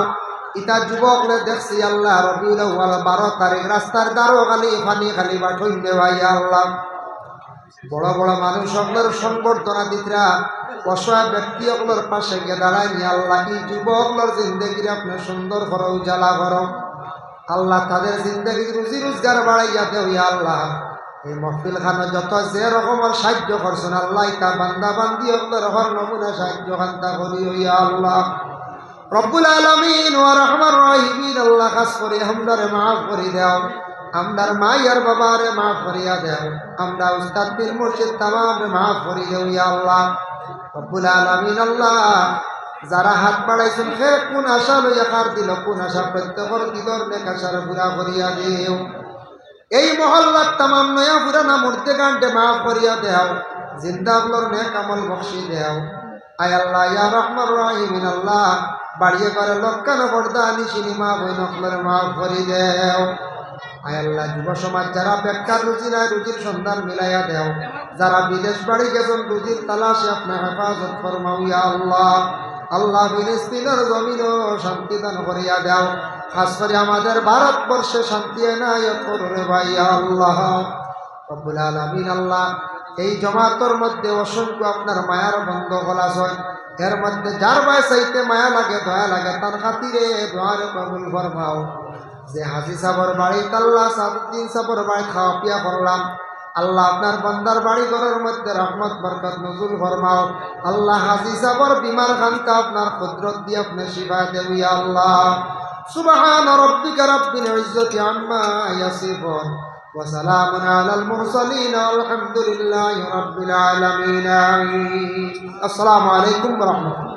ইটা যুবকলে দেখছি আল্লাহ রবিউল আউয়াল 12 তারিখ রাস্তার দ্বারও খালি পানি খালি বাঠইন দেওয়াই আল্লাহ। বড় বড় মানুষ সকলের সংবর্ধনা দিতরা অসহায় ব্যক্তি সকলের পাশে গিয়ে দাঁড়ায় নি আল্লাহ। এই যুবকগুলোর জিন্দেগিরে আপনি সুন্দর করো, উজালা করো আল্লাহ। তাদের জিন্দেগি রুজি রোজগার বাড়াইয়া দেও ইয়া আল্লাহ। এই মহফিল খানে যত যে রকমের সাহায্য করছেন আল্লাহ, তা বান্দা বান্দি আপনার হর নমুনা সাহায্য খান্তা করি ইয়া আল্লাহ। রব্বুল আলামিন ওয়া রহমান রহিমিন আল্লাহ খাস করে আমরারে মাফ করে দাও। আমরার মায়ের বাবারে মাফ করিয়া দাও। আমরা উস্তাদ পীর মুর্শিদ তামামরে মাফ করে দেও ইয়া আল্লাহ। রব্বুল আলামিন আল্লাহ যারা হাত বাড়াইছেন সে কোন আশা লইয়া কার দিল, কোন আশা প্রত্যেকর দিলর নেকাশার পুরা করিয়া দেও। এই মহল্লার তামাম নয়া পুরানা মূর্তি গানটে মাফ করিয়া দেও। জিন্দাগুলোর নেক আমল বখশি দেও। আয় আল্লাহ ইয়া রহমান রহিমিন আল্লাহ বাড়িয়ে করে লক্ষানো পর্দা নিশিনি মা বই নকলের মাফ করি দেও। আয় আল্লাহ যুব সমাজ যারা বেকার রুজি নাই রুজির সন্ধান মিলাইয়া দেও। যারা বিদেশ বাড়ি গেছেন রুজির তালাশে আপনার হেফাজত ফরমাও ইয়া আল্লাহ। আল্লাহ ফিলিস্তিনের জমিনও শান্তি দান করিয়া দাও। খাস করে আমাদের ভারতবর্ষে শান্তি এনায়ত করবে ভাই আল্লাহ। রব্বুল আলামিন আল্লাহ এই জমাতর মধ্যে অসংখ্য আপনার মায়ার বন্ধ খোলাস হয়। এর মধ্যে যার ভাই চাইতে মায়া লাগে দয়া লাগে তার খাতিরে দোয়ারে কবুল ফরমাও। যে হাজি সাবর বাড়ি আল্লাহ সাদুদ্দিন সাবর বাড়ি খাওয়া পিয়া করলাম আল্লাহ, আপনার বান্দার বাড়ি ঘরের মধ্যে রহমত বরকত নজুল ফরমাও। আল্লাহ হাজি সাবর বিমার খানকা আপনার কুদরত দিয়ে আপনি শিফা দেও ইয়া আল্লাহ। সুবহান রাব্বিকা রাব্বিল ইজ্জাতি আম্মা ইয়াসিফুন ওয়া সালামুন আলাল মুরসালিন আলহামদুলিল্লাহি রাব্বিল আলামিন। আমিন। আসসালামু আলাইকুম ওয়া রাহমাতুল্লাহ।